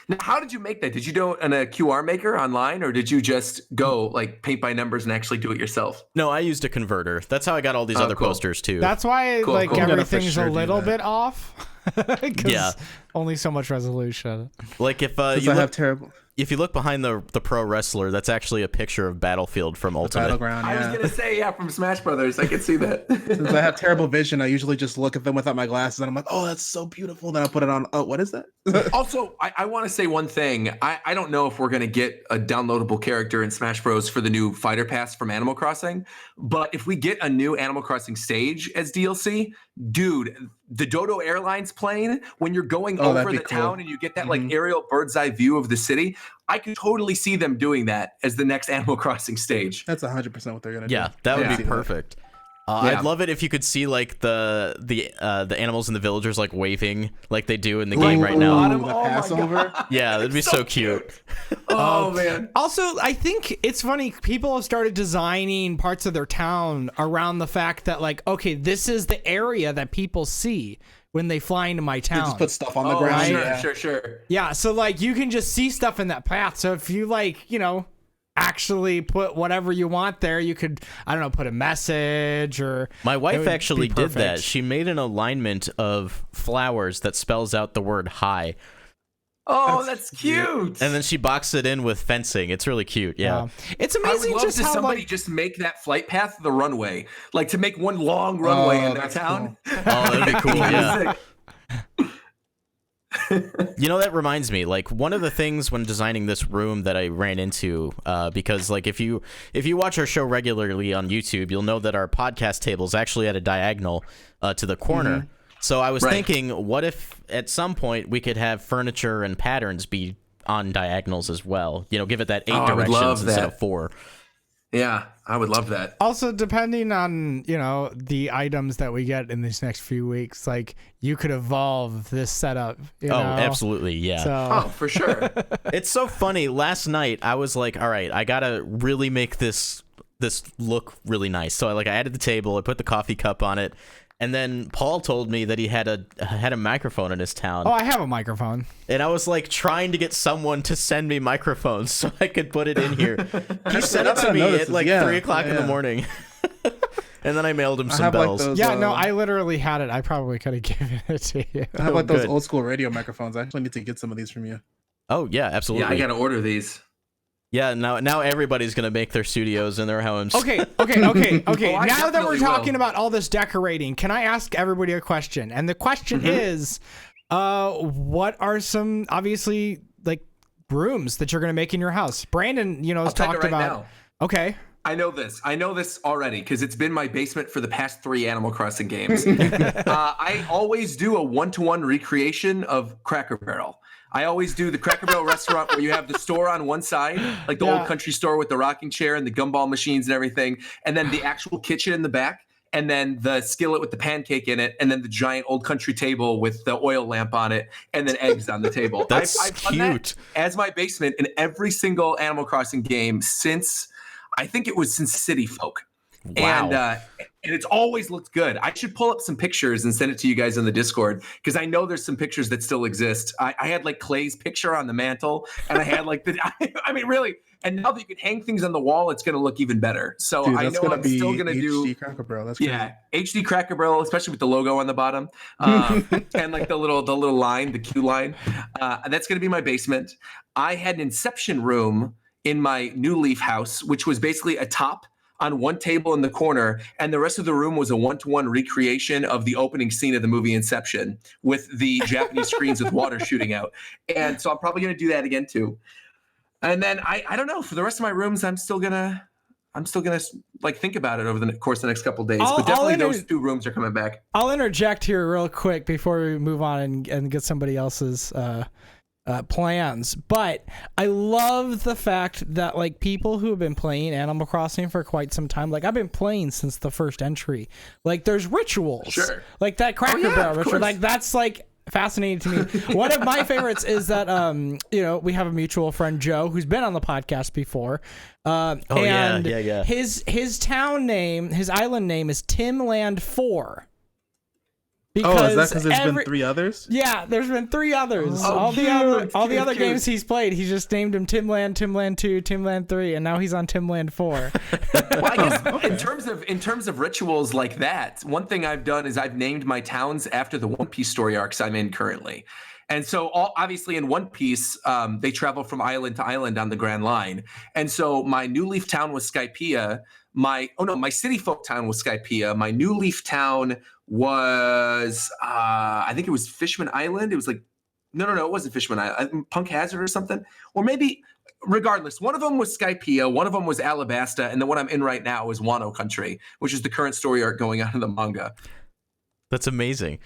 C: Now, how did you make that? Did you do it in a QR maker online, or did you just go like paint by numbers and actually do it yourself?
A: No, I used a converter. That's how I got all these other posters too.
B: That's why everything's a little bit off.
A: Yeah,
B: only so much resolution.
A: Like if if you look behind the pro wrestler, that's actually a picture of Battlefield from Ultimate.
D: Battleground,
C: I was gonna say from Smash Brothers. I could see that.
D: Since I have terrible vision, I usually just look at them without my glasses, and I'm like, "Oh, that's so beautiful." Then I put it on. Oh, what is that?
C: Also, I want to say one thing. I don't know if we're gonna get a downloadable character in Smash Bros for the new Fighter Pass from Animal Crossing, but if we get a new Animal Crossing stage as DLC, dude, the Dodo Airlines plane, when you're going over the town and you get that like aerial bird's eye view of the city, I can totally see them doing that as the next Animal Crossing stage.
D: That's 100% what they're gonna do.
A: Yeah, that would be perfect. I'd love it if you could see like the animals and the villagers like waving like they do in the game right now.
D: The Passover.
A: Yeah, that'd be so cute.
C: Oh man.
B: Also, I think it's funny. People have started designing parts of their town around the fact that like, okay, this is the area that people see when they fly into my town.
D: They just put stuff on the ground.
C: Sure.
B: Yeah, so like you can just see stuff in that path. So if you like, actually put whatever you want there, you could, I don't know, put a message or...
A: My wife actually did that. She made an alignment of flowers that spells out the word hi.
C: Oh, that's cute.
A: And then she boxed it in with fencing. It's really cute. Yeah.
B: It's
C: I would
B: amazing
C: love
B: just
C: to
B: how
C: somebody
B: like
C: just make that flight path the runway, like to make one long runway in their
D: that's
C: town.
A: Oh, that'd be cool. Yeah.
C: Sick.
A: You know, that reminds me, like, one of the things when designing this room that I ran into, because like if you watch our show regularly on YouTube, you'll know that our podcast table is actually at a diagonal to the corner. So I was thinking, what if at some point we could have furniture and patterns be on diagonals as well? You know, give it that 8 directions instead of 4.
C: Yeah, I would love that.
B: also depending on, you know, the items that we get in these next few weeks, like you could evolve this setup. You know?
A: Absolutely. Yeah.
C: Oh, for sure.
A: It's so funny. Last night I was like, all right, I gotta really make this look really nice. So I added the table, I put the coffee cup on it, and then Paul told me that he had a microphone in his town.
B: Oh, I have a microphone.
A: And I was like trying to get someone to send me microphones so I could put it in here. He sent it to me at like 3 o'clock in the morning. And then I mailed him some bells.
D: Like those,
B: no, I literally had it. I probably could have given it to you.
D: I have like those old school radio microphones. I actually need to get some of these from you.
A: Oh yeah, absolutely.
C: Yeah, I gotta order these.
A: Yeah, now everybody's gonna make their studios in their homes.
B: Okay.
C: Oh,
B: Now that we're
C: definitely
B: talking
C: will.
B: about all this decorating, can I ask everybody a question? And the question is, what are some obviously like rooms that you're gonna make in your house? Brandon, you know, has
C: I'll tell you
B: talked
C: right
B: about.
C: now.
B: Okay.
C: I know this already because it's been my basement for the past 3 Animal Crossing games. I always do a 1-to-1 recreation of Cracker Barrel. I always do the Cracker Barrel restaurant where you have the store on one side, like the old country store with the rocking chair and the gumball machines and everything, and then the actual kitchen in the back, and then the skillet with the pancake in it, and then the giant old country table with the oil lamp on it, and then eggs on the table.
A: That's
C: I've done that as my basement in every single Animal Crossing game since City Folk.
A: Wow.
C: And it's always looked good. I should pull up some pictures and send it to you guys on the Discord because I know there's some pictures that still exist. I had like Clay's picture on the mantle, and I had like I mean, really. And now that you can hang things on the wall, it's going to look even better. So
D: Dude,
C: I know I'm still going to do
D: HD Cracker Barrel. That's crazy.
C: yeah, HD Cracker Barrel, especially with the logo on the bottom, and like the little line, the Q line. That's going to be my basement. I had an Inception room in my New Leaf house, which was basically a top on one table in the corner, and the rest of the room was a 1-to-1 recreation of the opening scene of the movie Inception with the Japanese screens with water shooting out. And so I'm probably going to do that again too. And then I don't know, for the rest of my rooms, I'm still gonna like think about it over the course of the next couple of days. But definitely those 2 rooms are coming back.
B: I'll interject here real quick before we move on and get somebody else's plans. But I love the fact that like people who have been playing Animal Crossing for quite some time, like I've been playing since the first entry, like there's rituals, like that Cracker Barrel ritual, like that's like fascinating to me. One of my favorites is that you know, we have a mutual friend, Joe, who's been on the podcast before. His town name, his island name is Timland 4.
D: Because is that because there's been 3 others?
B: Yeah, there's been 3 others. All the other games he's played, he just named him Timland, Timland 2, Timland 3, and now he's on Timland 4.
C: Well, I guess in terms of rituals like that, one thing I've done is I've named my towns after the One Piece story arcs I'm in currently. And so obviously in One Piece, they travel from island to island on the Grand Line. And so my New Leaf town was Skypiea. My City Folk town was Skypiea. My New Leaf town was, I think it was Fishman Island. It was like, no, it wasn't Fishman Island. Punk Hazard or something. Or maybe, regardless, one of them was Skypiea, one of them was Alabasta, and the one I'm in right now is Wano Country, which is the current story arc going on in the manga.
A: That's amazing.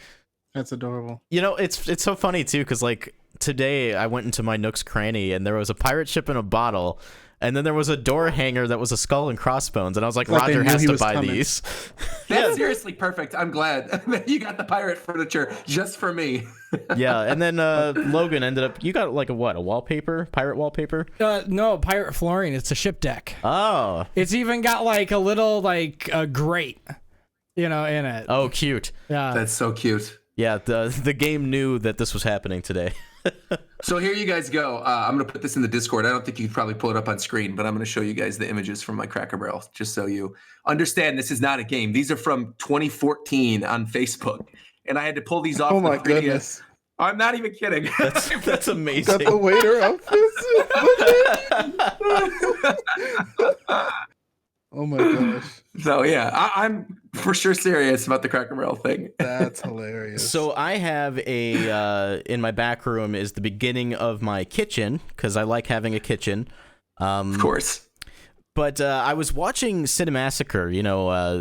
D: That's adorable.
A: You know, it's so funny too, because like today I went into my Nook's Cranny and there was a pirate ship in a bottle, and then there was a door hanger that was a skull and crossbones, and I was like Roger has to buy these.
C: That's seriously perfect. I'm glad that you got the pirate furniture just for me.
A: Yeah, and then Logan ended up. You got like a wallpaper, pirate wallpaper?
B: No, pirate flooring. It's a ship deck.
A: Oh,
B: it's even got like a little like a grate, you know, in it.
A: Oh, cute.
B: Yeah,
C: that's so cute.
A: Yeah, the game knew that this was happening today.
C: So here you guys go. I'm going to put this in the Discord. I don't think you could probably pull it up on screen, but I'm going to show you guys the images from my Cracker Barrel, just so you understand this is not a game. These are from 2014 on Facebook, and I had to pull these off.
D: Oh my goodness.
C: I'm not even kidding.
A: That's amazing.
D: Got the waiter outfits. Oh my gosh.
C: So yeah, I'm for sure serious about the Cracker Barrel thing.
D: That's hilarious.
A: So I have a in my back room is the beginning of my kitchen because I like having a kitchen.
C: Of course.
A: But I was watching Cinemassacre,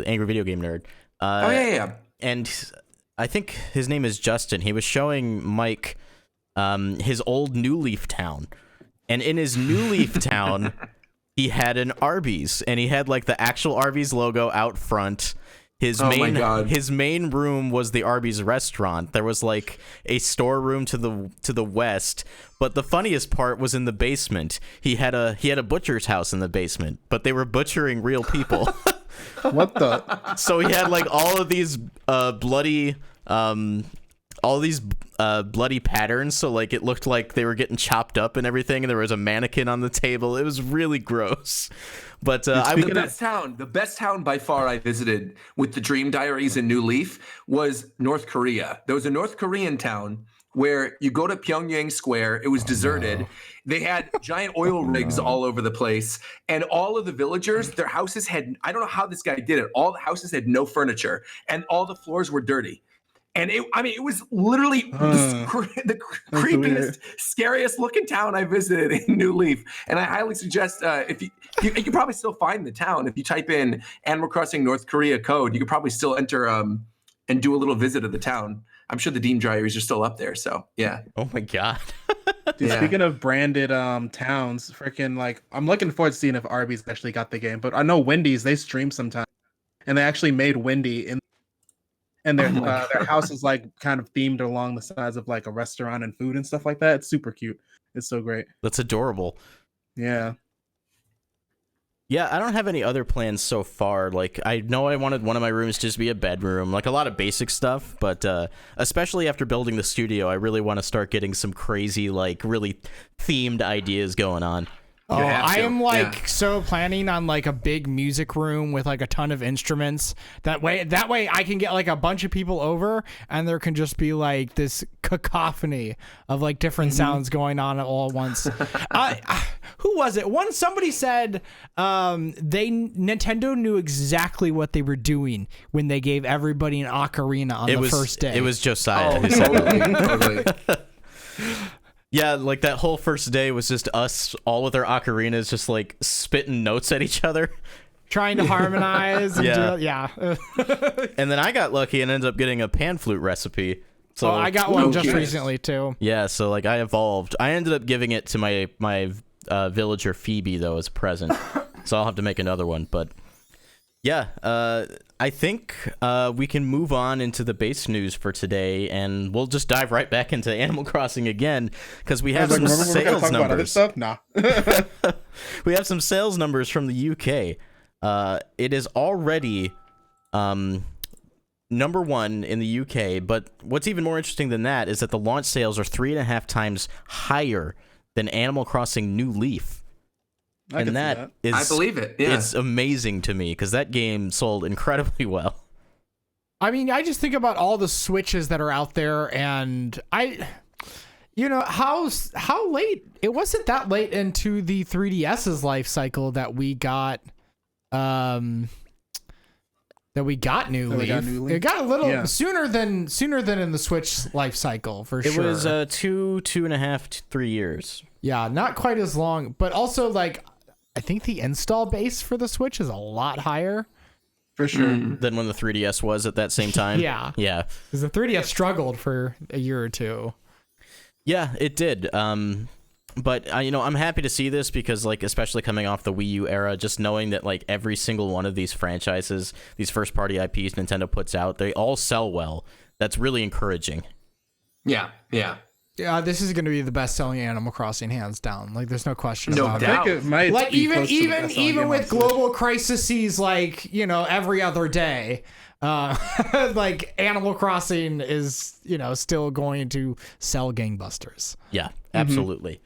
A: Angry Video Game Nerd.
C: Yeah.
A: And I think his name is Justin. He was showing Mike his old New Leaf town. And in his New Leaf town, he had an Arby's. And he had like the actual Arby's logo out front. His main room was the Arby's restaurant. There was like a storeroom to the west, but the funniest part was in the basement. He had a butcher's house in the basement, but they were butchering real people.
D: What the?
A: So he had like all of these bloody patterns. So like it looked like they were getting chopped up and everything, and there was a mannequin on the table. It was really gross. But
C: the best town by far I visited with the Dream Diaries in New Leaf was North Korea. There was a North Korean town where you go to Pyongyang Square. It was deserted. They had giant oil rigs all over the place. And all of the villagers, their houses had, I don't know how this guy did it. All the houses had no furniture and all the floors were dirty. And it was literally the creepiest, scariest looking town I visited in New Leaf. And I highly suggest if you can probably still find the town. If you type in Animal Crossing North Korea code, you could probably still enter and do a little visit of the town. I'm sure the Dream Diaries are still up there. So yeah.
A: Oh my God.
D: Dude, speaking of branded towns, freaking like I'm looking forward to seeing if Arby's actually got the game. But I know Wendy's, they stream sometimes, and they actually made Wendy and their house is like kind of themed along the sides of like a restaurant and food and stuff like that. It's super cute. It's so great.
A: That's adorable.
D: Yeah.
A: Yeah, I don't have any other plans so far. Like, I know I wanted one of my rooms to just be a bedroom, like a lot of basic stuff, but especially after building the studio, I really want to start getting some crazy, like, really themed ideas going on.
B: Oh, I am so planning on like a big music room with like a ton of instruments. That way I can get like a bunch of people over and there can just be like this cacophony of like different sounds going on all at once. Who was it? Somebody said Nintendo knew exactly what they were doing when they gave everybody an ocarina on the first day.
A: It was Josiah who said that. Yeah, like that whole first day was just us all with our ocarinas just like spitting notes at each other.
B: Trying to harmonize. And
A: and then I got lucky and ended up getting a pan flute recipe. So
B: I got one just recently too.
A: Yeah, so like I evolved. I ended up giving it to my villager Phoebe though as a present. So I'll have to make another one, but yeah, I think we can move on into the base news for today, and we'll just dive right back into Animal Crossing again because we have some sales numbers.
D: Nah.
A: We have some sales numbers from the UK. It is already number one in the UK, but what's even more interesting than that is that the launch sales are 3.5 times higher than Animal Crossing New Leaf. And that is,
C: I believe it. Yeah.
A: It's amazing to me because that game sold incredibly well.
B: I mean, I just think about all the Switches that are out there, and how late it wasn't that late into the 3DS's life cycle that we got New Leaf. It got a little sooner than in the Switch life cycle for sure.
A: It was 2.5 to 3 years.
B: Yeah, not quite as long, but also like I think the install base for the Switch is a lot higher.
D: For sure.
A: Than when the 3DS was at that same time.
B: Yeah. Because the 3DS struggled for a year or two.
A: Yeah, it did. But I'm happy to see this because, like, especially coming off the Wii U era, just knowing that like every single one of these franchises, these first-party IPs Nintendo puts out, they all sell well. That's really encouraging.
C: Yeah.
B: Yeah, this is going to be the best-selling Animal Crossing, hands down. Like, there's no question about it.
C: doubt.
D: I think it might
B: like
D: be close to the best-selling
B: even
D: game
B: with
D: on
B: global crises, like every other day, like Animal Crossing is still going to sell gangbusters.
A: Yeah, absolutely.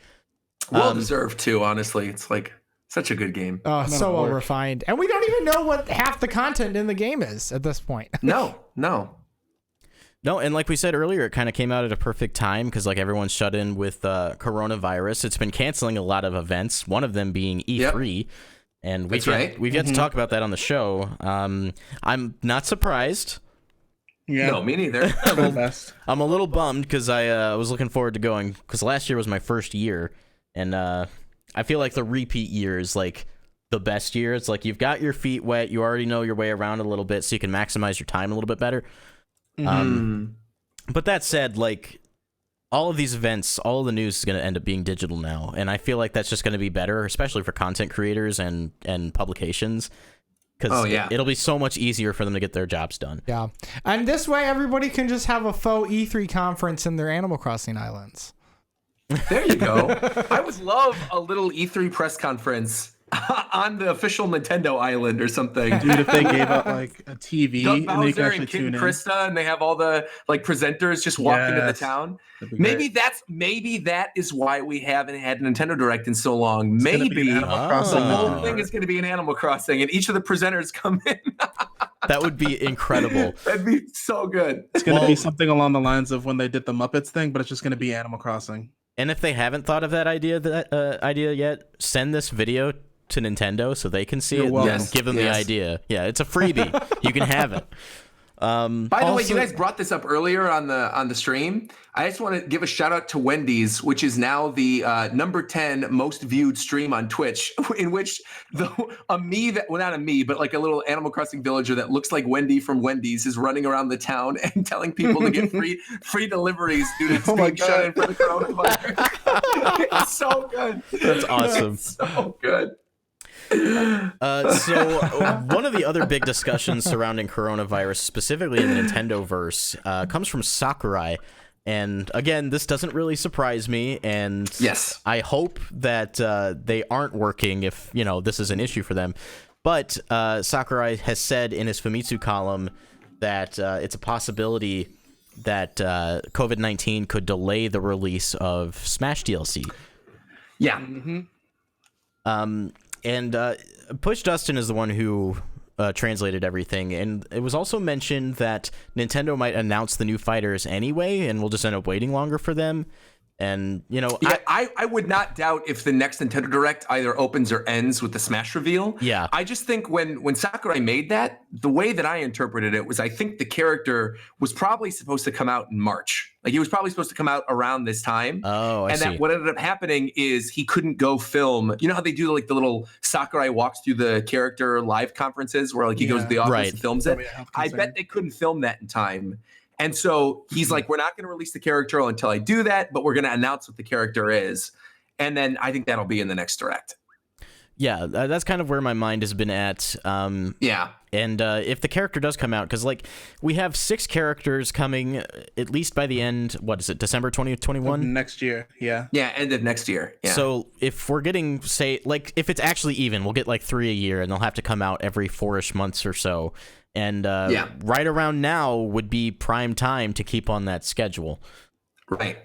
C: Well deserved too. Honestly, it's like such a good game.
B: Oh, so well refined, and we don't even know what half the content in the game is at this point.
C: No.
A: No, and like we said earlier, it kind of came out at a perfect time because like everyone's shut in with coronavirus. It's been canceling a lot of events, one of them being E3. Yep. And we've yet to talk about that on the show. I'm not surprised.
C: Yeah. No, me neither.
A: I'm a little bummed because I was looking forward to going because last year was my first year, and I feel like the repeat year is like the best year. It's like you've got your feet wet, you already know your way around a little bit, so you can maximize your time a little bit better. But that said, like all of these events, all of the news is going to end up being digital now, and I feel like that's just going to be better, especially for content creators and publications. Because it'll be so much easier for them to get their jobs done.
B: Yeah. And this way, everybody can just have a faux E3 conference in their Animal Crossing islands.
C: There you go. I would love a little E3 press conference on the official Nintendo island or something.
D: Dude, if they gave out like a TV
C: Doug
D: and they could
C: Bowser
D: actually
C: and Kid
D: tune in.
C: Krista, and they have all the like presenters just walk into the town. Maybe that is why we haven't had Nintendo Direct in so long. Maybe the whole thing is going to be an Animal Crossing, and each of the presenters come in.
A: That would be incredible.
C: That'd be so good.
D: It's going to be something along the lines of when they did the Muppets thing, but it's just going to be Animal Crossing.
A: And if they haven't thought of that idea yet, send this video to Nintendo so they can see it and give them the idea. Yeah, it's a freebie. You can have it.
C: By the way, you guys brought this up earlier on the stream. I just want to give a shout out to Wendy's, which is now the number 10 most viewed stream on Twitch, in which not a me, but like a little Animal Crossing villager that looks like Wendy from Wendy's is running around the town and telling people to get free deliveries due to it's being shut in for the coronavirus. It's so good.
A: That's awesome.
C: It's so good.
A: So one of the other big discussions surrounding coronavirus, specifically in the Nintendo-verse, comes from Sakurai. And again, this doesn't really surprise me, and I hope that they aren't working if, this is an issue for them. But Sakurai has said in his Famitsu column that it's a possibility that COVID-19 could delay the release of Smash DLC.
C: Yeah.
A: And Push Dustin is the one who translated everything, and it was also mentioned that Nintendo might announce the new fighters anyway, and we'll just end up waiting longer for them. And
C: I would not doubt if the next Nintendo Direct either opens or ends with the Smash reveal.
A: Yeah,
C: I just think when Sakurai made that, the way that I interpreted it was I think the character was probably supposed to come out in March. Like he was probably supposed to come out around this time.
A: Oh, I see.
C: That what ended up happening is he couldn't go film. You know how they do like the little Sakurai walks through the character live conferences where like he goes to the office and films it. I bet they couldn't film that in time. And so he's like, we're not going to release the character until I do that, but we're going to announce what the character is. And then I think that'll be in the next Direct.
A: Yeah, that's kind of where my mind has been at. And if the character does come out, because like we have 6 characters coming at least by the end, what is it, December 2021?
D: Next year, yeah.
C: Yeah, end of next year. Yeah.
A: So if we're getting, say, like if it's actually even, we'll get like 3 a year, and they'll have to come out every 4-ish months or so. And right around now would be prime time to keep on that schedule.
C: Right.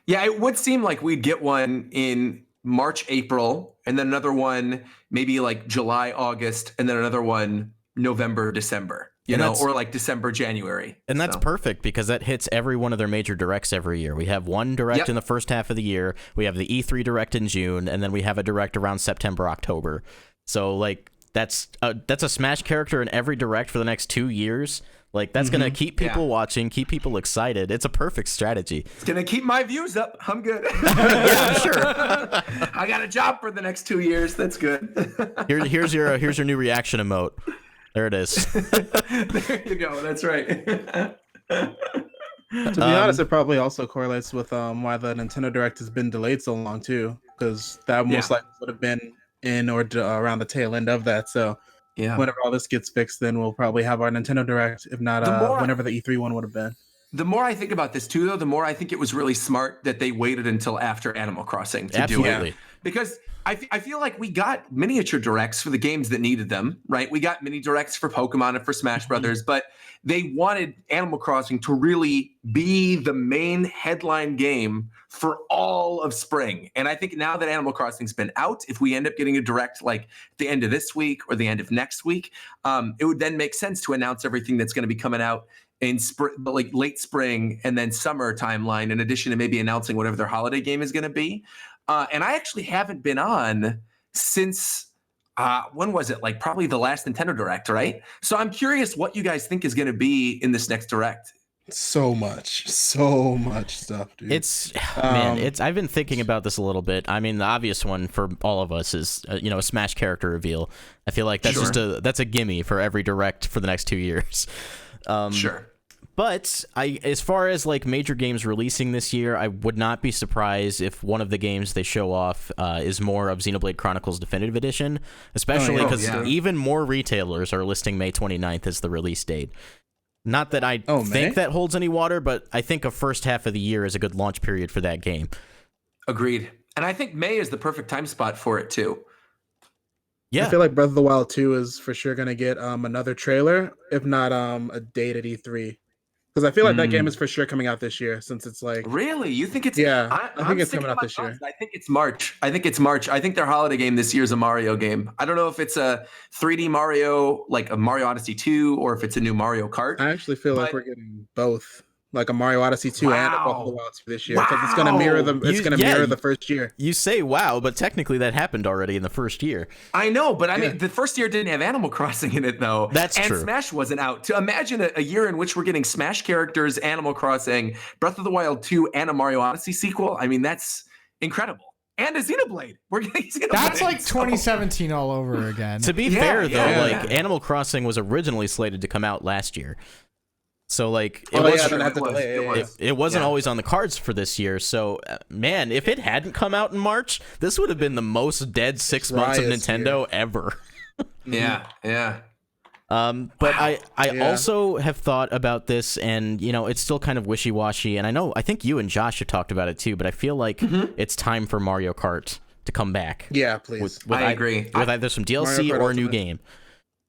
C: Yeah, it would seem like we'd get one in March, April, and then another one maybe like July, August, and then another one November, December, or like December, January.
A: And that's perfect because that hits every one of their major directs every year. We have one direct in the first half of the year. We have the E3 direct in June, and then we have a direct around September, October. So like that's a Smash character in every direct for the next 2 years. Like that's gonna keep people watching, keep people excited. It's a perfect strategy.
C: It's gonna keep my views up. I'm good.
A: Yeah, sure.
C: I got a job for the next 2 years. That's good.
A: Here's your new reaction emote. There it is.
C: There you go. That's right.
D: To be honest, it probably also correlates with why the Nintendo Direct has been delayed so long too, because that most likely would have been in or around the tail end of that. So whenever all this gets fixed, then we'll probably have our Nintendo Direct, if not whenever the E3 one would have been.
C: The more I think about this too, though, the more I think it was really smart that they waited until after Animal Crossing to do it. Because I feel like we got miniature directs for the games that needed them, right? We got mini directs for Pokemon and for Smash Brothers, but they wanted Animal Crossing to really be the main headline game for all of spring. And I think now that Animal Crossing's been out, if we end up getting a direct like at the end of this week or the end of next week, it would then make sense to announce everything that's going to be coming out in like late spring and then summer timeline, in addition to maybe announcing whatever their holiday game is going to be. And I actually haven't been on since when was it? Like probably the last Nintendo Direct, right? So I'm curious what you guys think is going to be in this next Direct.
D: So much stuff, dude.
A: I've been thinking about this a little bit. I mean, the obvious one for all of us is a Smash character reveal. I feel like that's that's a gimme for every Direct for the next 2 years.
C: Sure.
A: But as far as like major games releasing this year, I would not be surprised if one of the games they show off is more of Xenoblade Chronicles Definitive Edition, especially because even more retailers are listing May 29th as the release date. Not that I think that holds any water, but I think a first half of the year is a good launch period for that game.
C: Agreed. And I think May is the perfect time spot for it too.
D: Yeah. I feel like Breath of the Wild 2 is for sure going to get another trailer, if not a date at E3. Because I feel like that game is for sure coming out this year, since it's like...
C: Really? You think it's...
D: Yeah, I think it's coming out this year.
C: I think it's March. I think their holiday game this year is a Mario game. I don't know if it's a 3D Mario, like a Mario Odyssey 2, or if it's a new Mario Kart.
D: I actually feel like we're getting both. Like a Mario Odyssey 2 and a Breath of the Wild 2 this year. Because it's going to mirror mirror the first year.
A: You say wow, but technically that happened already in the first year.
C: I know, but I mean, the first year didn't have Animal Crossing in it, though.
A: That's true.
C: And Smash wasn't out. To imagine a year in which we're getting Smash characters, Animal Crossing, Breath of the Wild 2, and a Mario Odyssey sequel, I mean, that's incredible. And a Xenoblade. We're getting Xenoblade.
B: That's like 2017 all over again.
A: To be fair, though, like Animal Crossing was originally slated to come out last year. So like it wasn't always on the cards for this year. So man, if it hadn't come out in March, this would have been the most dead 6 months of Nintendo ever.
C: Yeah.
A: But I also have thought about this, and it's still kind of wishy-washy, and I think you and Josh have talked about it too, but I feel like it's time for Mario Kart to come back.
D: Yeah, please.
C: I agree.
A: With either some DLC or a new game.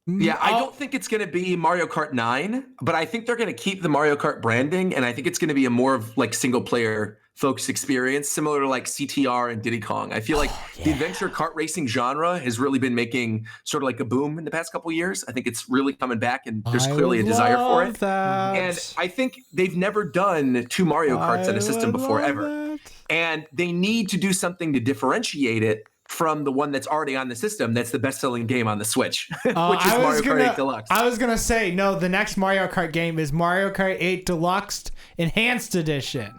C: Yeah, I don't think it's going to be Mario Kart 9, but I think they're going to keep the Mario Kart branding, and I think it's going to be a more of like single-player focused experience, similar to like CTR and Diddy Kong. I feel like the adventure kart racing genre has really been making sort of like a boom in the past couple of years. I think it's really coming back, and there's clearly a desire for it. And I think they've never done 2 Mario Karts in a system before, ever. And they need to do something to differentiate it from the one that's already on the system that's the best-selling game on the Switch, which is Mario Kart 8 Deluxe.
B: I was going to say, no, the next Mario Kart game is Mario Kart 8 Deluxe Enhanced Edition.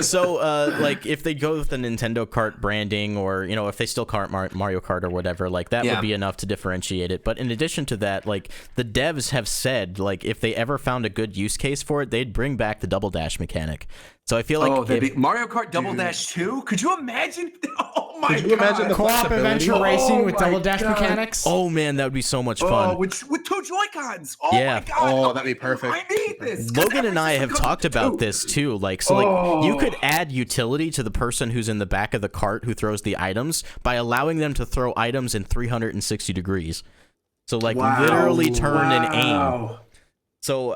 A: So like if they go with the Nintendo Kart branding, or if they still call it Mario Kart or whatever, like that would be enough to differentiate it. But in addition to that, like the devs have said, like if they ever found a good use case for it, they'd bring back the double dash mechanic. So I feel like
C: Mario Kart Double Dash 2. Could you imagine? Oh my god!
D: Imagine the
B: co-op adventure racing with double dash mechanics?
A: Oh man, that would be so much fun.
C: With 2 Joy-Cons. Oh my god!
D: Oh, that'd be perfect.
C: I need this.
A: Logan and I have talked about this too. Like you could add utility to the person who's in the back of the cart who throws the items by allowing them to throw items in 360 degrees. So like literally turn and aim. So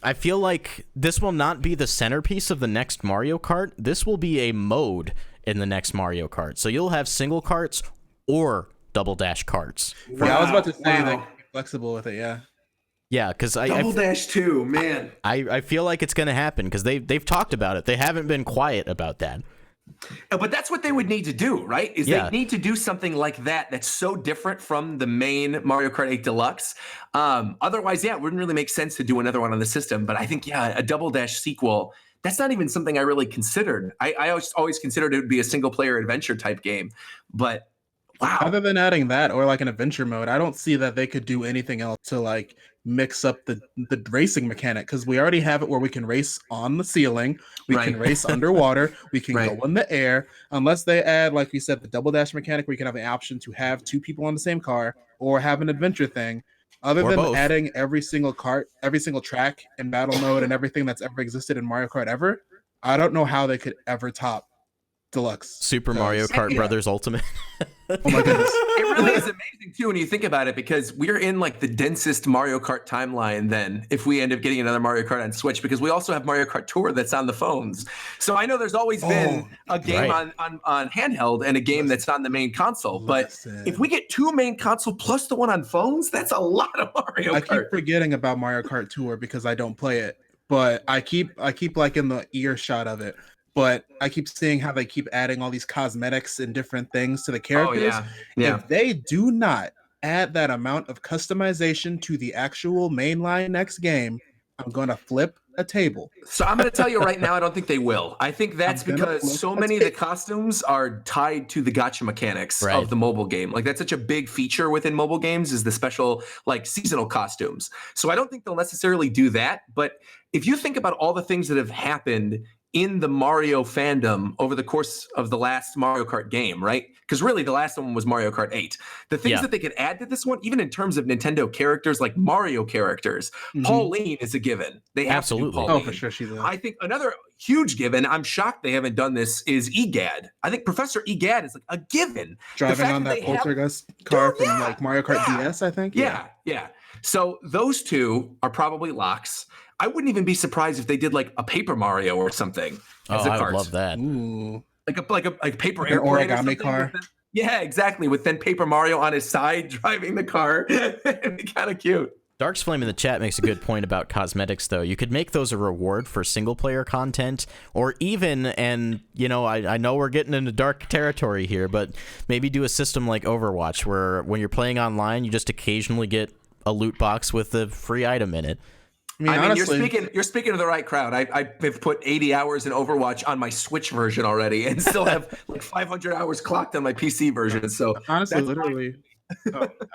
A: I feel like this will not be the centerpiece of the next Mario Kart. This will be a mode in the next Mario Kart. So you'll have single carts or double dash carts.
D: I was about to say they can be flexible with it.
A: Yeah, because
C: Double Dash 2, man.
A: I feel like it's going to happen because they've talked about it. They haven't been quiet about that.
C: But that's what they would need to do, right? They need to do something like that that's so different from the main Mario Kart 8 Deluxe. Otherwise, it wouldn't really make sense to do another one on the system. But I think, a Double Dash sequel, that's not even something I really considered. I always considered it would be a single-player adventure type game. But, wow.
D: Other than adding that or like an adventure mode, I don't see that they could do anything else to like mix up the racing mechanic, because we already have it where we can race on the ceiling, we can race underwater, we can go in the air, unless they add, like you said, the double dash mechanic where you can have the option to have 2 people on the same car or have an adventure thing. Other than adding every single kart, every single track and battle mode and everything that's ever existed in Mario Kart ever, I don't know how they could ever top Deluxe.
A: Super Mario Kart Brothers Ultimate.
D: Oh my goodness.
C: It really is amazing too when you think about it, because we're in like the densest Mario Kart timeline then if we end up getting another Mario Kart on Switch, because we also have Mario Kart Tour that's on the phones. So I know there's always been a game on handheld and a game that's on the main console. But if we get 2 main console plus the one on phones, that's a lot of Mario Kart.
D: I keep forgetting about Mario Kart Tour because I don't play it, but I keep like in the earshot of it. But I keep seeing how they keep adding all these cosmetics and different things to the characters. If they do not add that amount of customization to the actual mainline next game, I'm going to flip a table.
C: So I'm going to tell you right now, I don't think they will. I think that's because so many of the costumes are tied to the gacha mechanics of the mobile game. Like that's such a big feature within mobile games is the special like seasonal costumes. So I don't think they'll necessarily do that. But if you think about all the things that have happened in the Mario fandom over the course of the last Mario Kart game, right? Because really the last one was Mario Kart 8. The things that they could add to this one, even in terms of Nintendo characters like Mario characters, Pauline is a given. They have to do Pauline.
D: Oh, for sure she's a...
C: I think another huge given, I'm shocked they haven't done this, is EGAD. I think Professor EGAD is like a given.
D: Driving on that poltergeist car from like Mario Kart DS, I think.
C: Yeah. So those two are probably locks. I wouldn't even be surprised if they did like a Paper Mario or something. As a
A: I
C: cart.
A: would love that.
D: Ooh.
C: Like a paper
D: an
C: airplane
D: origami car.
C: Yeah, exactly. With then Paper Mario on his side driving the car. It'd be kind of cute.
A: Dark's Flame in the chat makes a good point about cosmetics, though. You could make those a reward for single-player content, or even, and, you know, I know we're getting into dark territory here, but maybe do a system like Overwatch, where when you're playing online, you just occasionally get a loot box with a free item in it.
C: I mean, honestly, you're speaking to the right crowd. I've put 80 hours in Overwatch on my Switch version already, and still have like 500 hours clocked on my PC version. So
D: honestly, literally,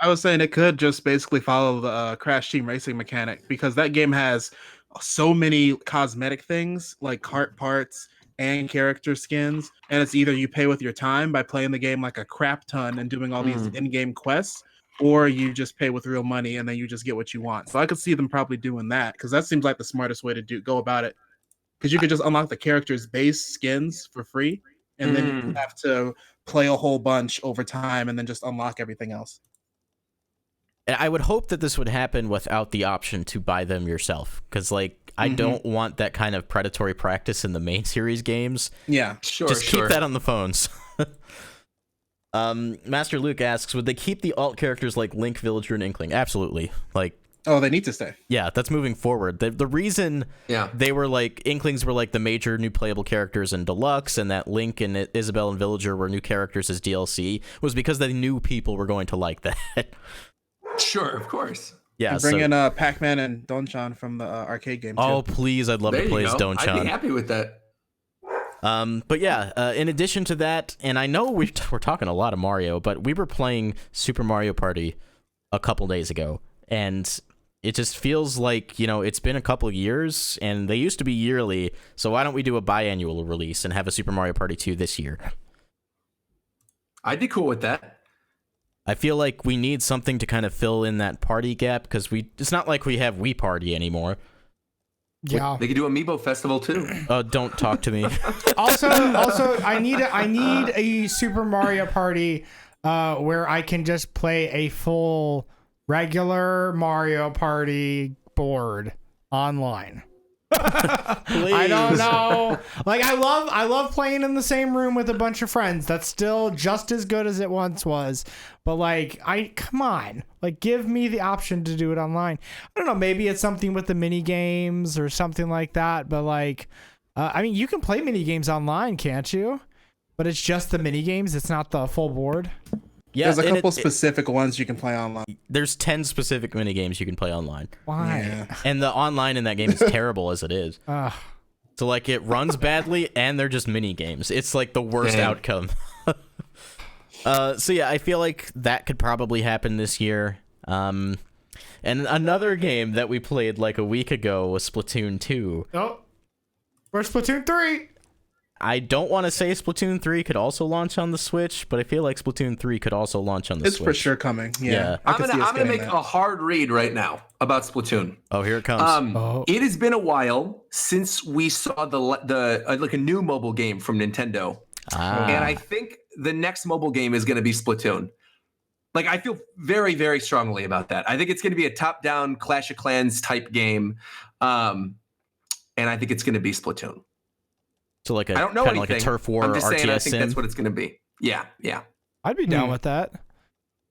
D: I was saying it could just basically follow the Crash Team Racing mechanic, because that game has so many cosmetic things like cart parts and character skins, and it's either you pay with your time by playing the game like a crap ton and doing all these in-game quests, or you just pay with real money and then you just get what you want. So I could see them probably doing that, because that seems like the smartest way to go about it. Because you could just unlock the character's base skins for free, and then you have to play a whole bunch over time and then just unlock everything else.
A: And I would hope that this would happen without the option to buy them yourself, because like I don't want that kind of predatory practice in the main series games.
D: Yeah,
A: just keep that on the phones. Master Luke asks, would they keep the alt characters like Link, Villager, and Inkling? Absolutely. Like,
D: oh, they need to stay.
A: Yeah, that's moving forward. The reason they were like, Inklings were like the major new playable characters in Deluxe, and that Link and Isabelle and Villager were new characters as DLC, was because they knew people were going to like that.
C: Sure, of course.
A: Yeah,
D: and bring in Pac-Man and Don-chan from the arcade game too.
A: Oh, please, I'd love to play as Don-chan.
C: I'd be happy with that.
A: But yeah, in addition to that, and I know we're talking a lot of Mario, but we were playing Super Mario Party a couple days ago, and it just feels like, you know, it's been a couple years, and they used to be yearly, so why don't we do a biannual release and have a Super Mario Party 2 this year?
C: I'd be cool with that.
A: I feel like we need something to kind of fill in that party gap, because it's not like we have Wii Party anymore.
B: Yeah,
C: they could do Amiibo Festival too.
A: Don't talk to me.
B: also, I need a Super Mario Party where I can just play a full regular Mario Party board online. I don't know. Like I love playing in the same room with a bunch of friends. That's still just as good as it once was. But like, come on, like give me the option to do it online. I don't know. Maybe it's something with the mini games or something like that. But like, I mean, you can play mini games online, can't you? But it's just the mini games. It's not the full board.
A: Yeah,
D: there's a couple specific ones you can play online.
A: There's 10 specific mini games you can play online.
B: Why?
D: Yeah.
A: And the online in that game is terrible as it is. So like it runs badly, and they're just mini games. It's like the worst outcome. So yeah, I feel like that could probably happen this year. And another game that we played like a week ago was Splatoon 2.
B: Oh, where's Splatoon 3?
A: I don't want to say Splatoon 3 could also launch on the Switch, but I feel like Splatoon 3 could also launch on the Switch.
D: It's for sure coming. Yeah.
C: I'm gonna make a hard read right now about Splatoon.
A: Oh, here it comes.
C: It has been a while since we saw the like a new mobile game from Nintendo. And I think the next mobile game is going to be Splatoon. Like, I feel very, very strongly about that. I think it's going to be a top-down Clash of Clans type game, and I think it's going to be Splatoon.
A: So like a
C: I don't know
A: kind of
C: anything.
A: like a turf war
C: I'm just
A: RTS
C: saying, I think
A: sim.
C: that's what it's going to be. Yeah.
B: I'd be down with that.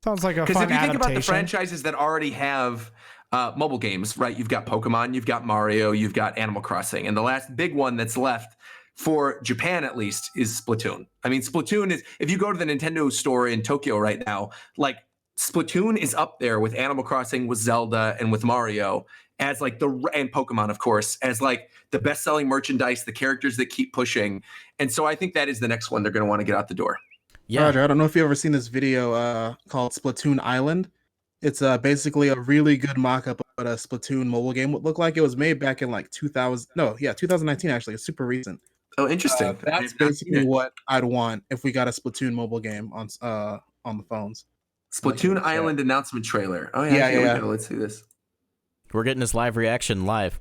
B: Sounds like a fun
C: Because if you think
B: adaptation.
C: about the franchises that already have mobile games, right? You've got Pokemon, you've got Mario, you've got Animal Crossing, and the last big one that's left for Japan, at least, is Splatoon. I mean, Splatoon is, if you go to the Nintendo store in Tokyo right now, like, Splatoon is up there with Animal Crossing, with Zelda, and with Mario as like and Pokemon, of course, as like the best-selling merchandise, the characters that keep pushing. And so I think that is the next one they're going to want to get out the door.
A: Yeah.
D: Roger, I don't know if you've ever seen this video called Splatoon Island. It's basically a really good mock-up of what a Splatoon mobile game would look like. It was made back in like 2019 actually. It's super recent.
C: Oh, interesting.
D: That's basically what I'd want if we got a Splatoon mobile game on the phones.
C: Splatoon Island announcement trailer. Oh yeah. Here we go. Let's see this.
A: We're getting this live reaction live.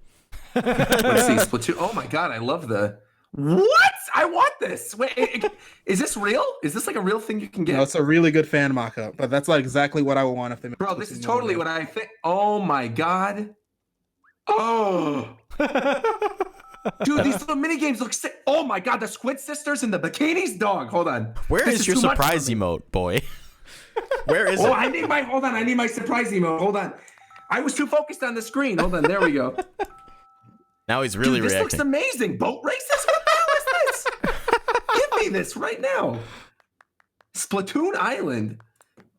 C: Let's see Splatoon. Oh my god, I love the. What? I want this. Wait, is this real? Is this like a real thing you can get?
D: No, it's a really good fan mock-up, but that's like exactly what I would want if they made
C: Bro, this is totally what I think. Oh my god. Oh. Dude, these little mini games look sick. Oh my god, the Squid Sisters and the bikinis, dog. Hold on.
A: Where is your surprise emote, boy? Where is it?
C: I need my surprise emote. Hold on. I was too focused on the screen. Hold on, there we go.
A: Now he's really
C: Dude, this
A: reacting.
C: looks amazing. Boat races? What the hell is this? Give me this right now. Splatoon Island.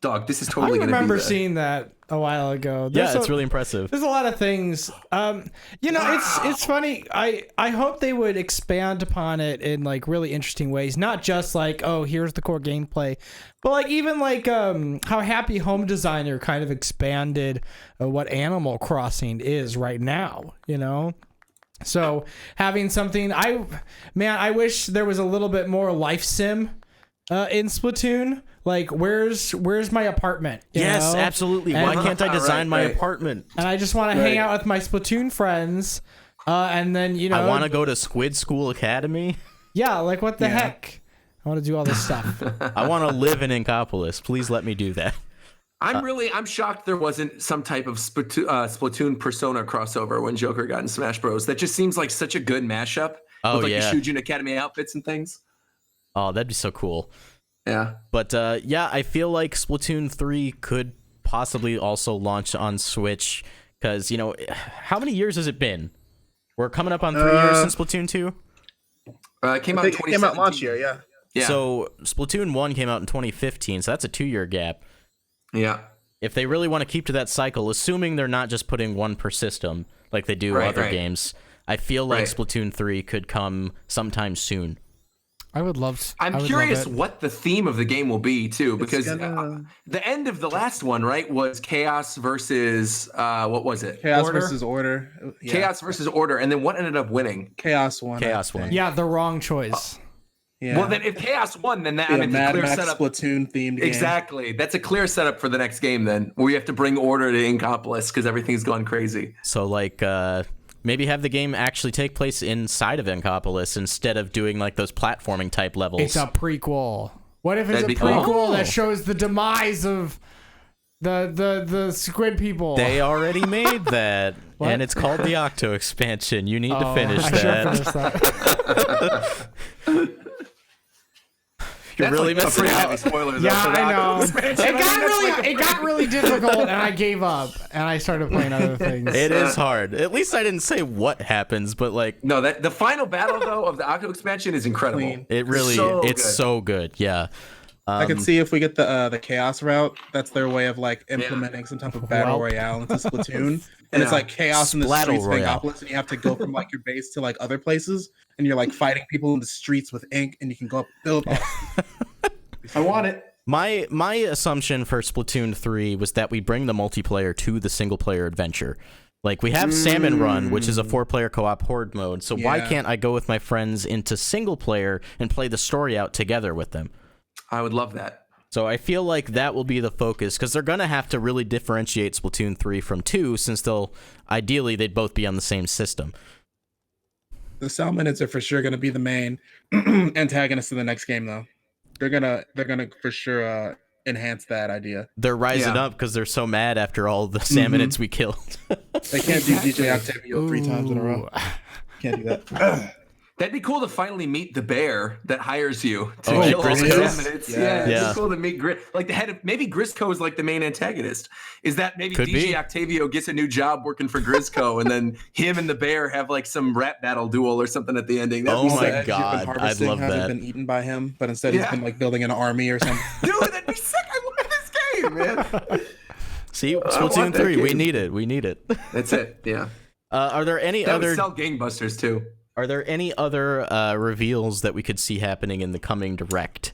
C: Dog, this is totally going to be
B: I remember seeing that a while ago.
A: It's really impressive.
B: There's a lot of things. It's funny. I hope they would expand upon it in like really interesting ways. Not just like, oh, here's the core gameplay, but like even like how Happy Home Designer kind of expanded what Animal Crossing is right now. So having something, I wish there was a little bit more life sim in Splatoon. Like, where's my apartment?
A: Yes, absolutely. Why can't I design my apartment?
B: And I just want to hang out with my Splatoon friends, and then
A: I want to go to Squid School Academy.
B: Yeah, like what the heck? I want to do all this stuff.
A: I want to live in Inkopolis. Please let me do that.
C: I'm shocked there wasn't some type of Splatoon Persona crossover when Joker got in Smash Bros. That just seems like such a good mashup with like the Shujin Academy outfits and things.
A: Oh, that'd be so cool.
C: Yeah.
A: But I feel like Splatoon 3 could possibly also launch on Switch because, how many years has it been? We're coming up on 3 years since Splatoon 2?
C: It came out in 2017.
D: Came out launch year, yeah.
A: So Splatoon 1 came out in 2015, so that's a 2-year gap.
C: Yeah.
A: If they really want to keep to that cycle, assuming they're not just putting one per system like they do other games, I feel like Splatoon 3 could come sometime soon.
B: I would love.
C: I'm curious what the theme of the game will be too, because the end of the last one, was Chaos versus what was it?
D: Chaos versus Order.
C: Yeah. Chaos versus Order, and then what ended up winning?
D: Chaos won.
A: Chaos won.
B: Yeah, the wrong choice.
D: Yeah.
C: Well, then if Chaos won, then that
D: Mad
C: clear
D: Max
C: setup.
D: Splatoon themed game.
C: Exactly, that's a clear setup for the next game. Then where you have to bring order to Inkopolis because everything's gone crazy.
A: So maybe have the game actually take place inside of Inkopolis instead of doing like those platforming type levels.
B: It's a prequel. What if it's a prequel that shows the demise of the squid people?
A: They already made that, and it's called the Octo expansion. You need to finish
B: I
A: that. You're really missing out.
C: Spoilers.
B: Yeah, I know. It got really difficult, and I gave up, and I started playing other things.
A: It is hard. At least I didn't say what happens, but
C: no, the final battle though of the Octo expansion is incredible.
D: Clean.
A: It really, it's so good. Yeah.
D: I can see if we get the Chaos route, that's their way of like implementing some type of battle royale into Splatoon. And it's like Chaos in the streets of Inkopolis, and you have to go from like your base to like other places, and you're like fighting people in the streets with ink, and you can go up and build.
C: I want it.
A: My assumption for Splatoon 3 was that we bring the multiplayer to the single player adventure. Like we have Salmon Run, which is a 4-player co-op horde mode. So why can't I go with my friends into single player and play the story out together with them?
C: I would love that.
A: So I feel like that will be the focus because they're going to have to really differentiate Splatoon 3 from 2 since they'd both be on the same system.
D: The Salmonids are for sure going to be the main antagonists in the next game, though. They're gonna for sure enhance that idea.
A: They're rising up because they're so mad after all the salmonids we killed.
D: They can't do DJ Octavio 3 times in a row. Can't do that.
C: That'd be cool to finally meet the bear that hires you to
A: Oh,
C: kill all the
A: Grisco?
C: salmonids.
D: Yeah.
C: It'd be cool to meet like the head of, maybe Grisco is like the main antagonist. Is that maybe
A: Could
C: DJ
A: be.
C: Octavio gets a new job working for Grisco, and then him and the bear have like some rap battle duel or something at the ending? That'd
A: Oh
C: be
A: my
C: sick.
D: That
A: God,
D: you've been harvesting
A: I'd love
D: hasn't
A: that.
D: been eaten by him, but instead he's
C: Yeah.
D: been like building an army or something.
C: Dude, that'd be sick. I love this game, man.
A: See,
C: want
A: Splatoon
C: that
A: 3, we
C: game.
A: need it. We need it.
C: That's it. Yeah.
A: Are there any
C: That
A: other
C: would sell gangbusters too.
A: Are there any other reveals that we could see happening in the coming direct?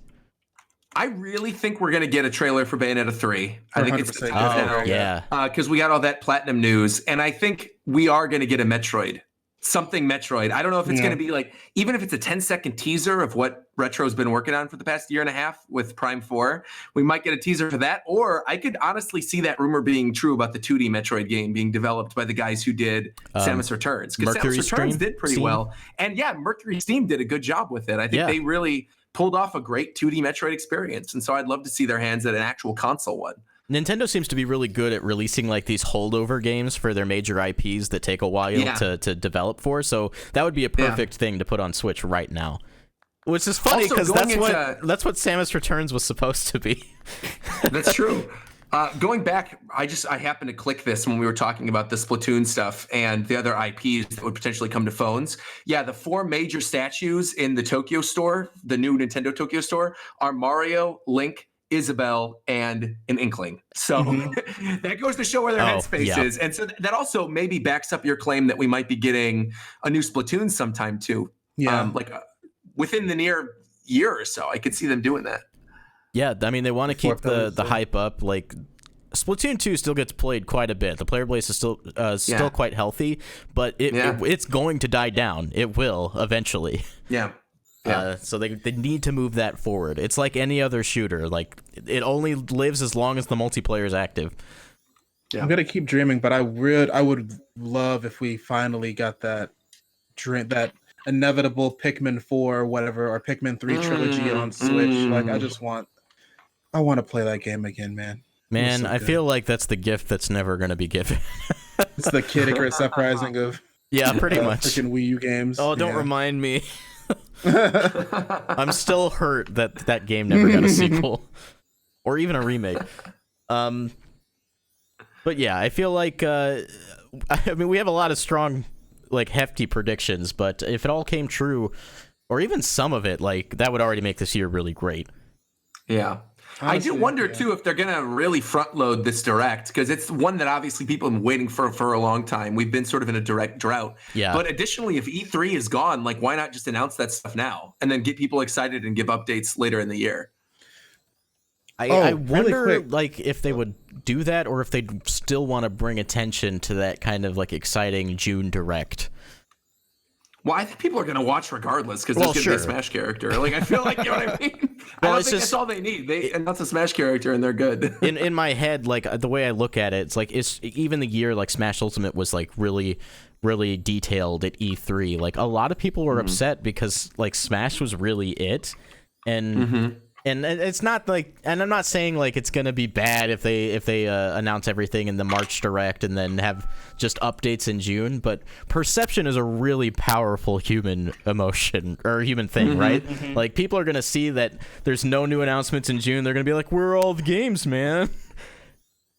C: I really think we're gonna get a trailer for Bayonetta 3. I think it's
D: 100%
C: now.
A: yeah.
C: Because we got all that platinum news, and I think we are going to get a Metroid, something Metroid. I don't know if it's going to be like, even if it's a 10-second teaser of what Retro's been working on for the past year and a half with Prime 4, we might get a teaser for that. Or I could honestly see that rumor being true about the 2D Metroid game being developed by the guys who did Samus Returns. Because
A: Mercury
C: Samus Returns
A: Steam?
C: did pretty
A: Steam?
C: well. And yeah, Mercury Steam did a good job with it. I think they really pulled off a great 2D Metroid experience. And so I'd love to see their hands at an actual console one.
A: Nintendo seems to be really good at releasing like these holdover games for their major IPs that take a while to develop for. So that would be a perfect thing to put on Switch right now. Which is funny
C: Also,
A: because
C: going
A: that's what Samus Returns was supposed to be.
C: That's true. Going back, I happened to click this when we were talking about the Splatoon stuff and the other IPs that would potentially come to phones. Yeah, the 4 major statues in the Tokyo store, the new Nintendo Tokyo store, are Mario, Link, Isabelle, and an Inkling. So that goes to show where their headspace is. And so that also maybe backs up your claim that we might be getting a new Splatoon sometime too.
D: Yeah.
C: Within the near year or so, I could see them doing that.
A: Yeah, I mean, they want to keep the
D: Thursday.
A: hype up. Like, Splatoon 2 still gets played quite a bit. The player base is still quite healthy, but it's going to die down. It will eventually.
C: Yeah.
A: So they need to move that forward. It's like any other shooter. Like, it only lives as long as the multiplayer is active.
C: Yeah.
D: I'm gonna keep dreaming, but I would love if we finally got that inevitable Pikmin 4 or whatever, or Pikmin 3 trilogy on Switch. Like, I want to play that game again, man.
A: Man,
D: so
A: I
D: good.
A: feel like that's the gift that's never going to be given.
D: It's the Kid Icarus Uprising of
A: Yeah, pretty much.
D: freaking Wii U games.
A: Oh, don't
D: Yeah.
A: remind me. I'm still hurt that game never got a sequel or even a remake. But yeah, I feel like I mean, we have a lot of strong, like, hefty predictions, but if it all came true, or even some of it, like, that would already make this year really great.
C: Yeah. I do wonder too if they're gonna really front load this direct, because it's one that obviously people have been waiting for a long time. We've been sort of in a direct drought.
A: Yeah.
C: But additionally, if E3 is gone, like, why not just announce that stuff now and then get people excited and give updates later in the year?
A: I
D: really
A: wonder,
D: quick.
A: like, if they would do that, or if they'd still want to bring attention to that kind of, like, exciting June direct.
C: Well, I think people are going to watch regardless because there's going to be a Smash character. Like, I feel like, you know what I mean? I don't think that's all they need. They announce a Smash character and they're good.
A: in my head, like, the way I look at it, it's like, it's even the year like Smash Ultimate was like really detailed at E3. Like, a lot of people were upset because like Smash was really it, and it's not like, and I'm not saying like it's gonna be bad if they announce everything in the March Direct and then have just updates in June, but perception is a really powerful human emotion or human thing, right? Like, people are gonna see that there's no new announcements in June, they're gonna be like, where are all the games, man?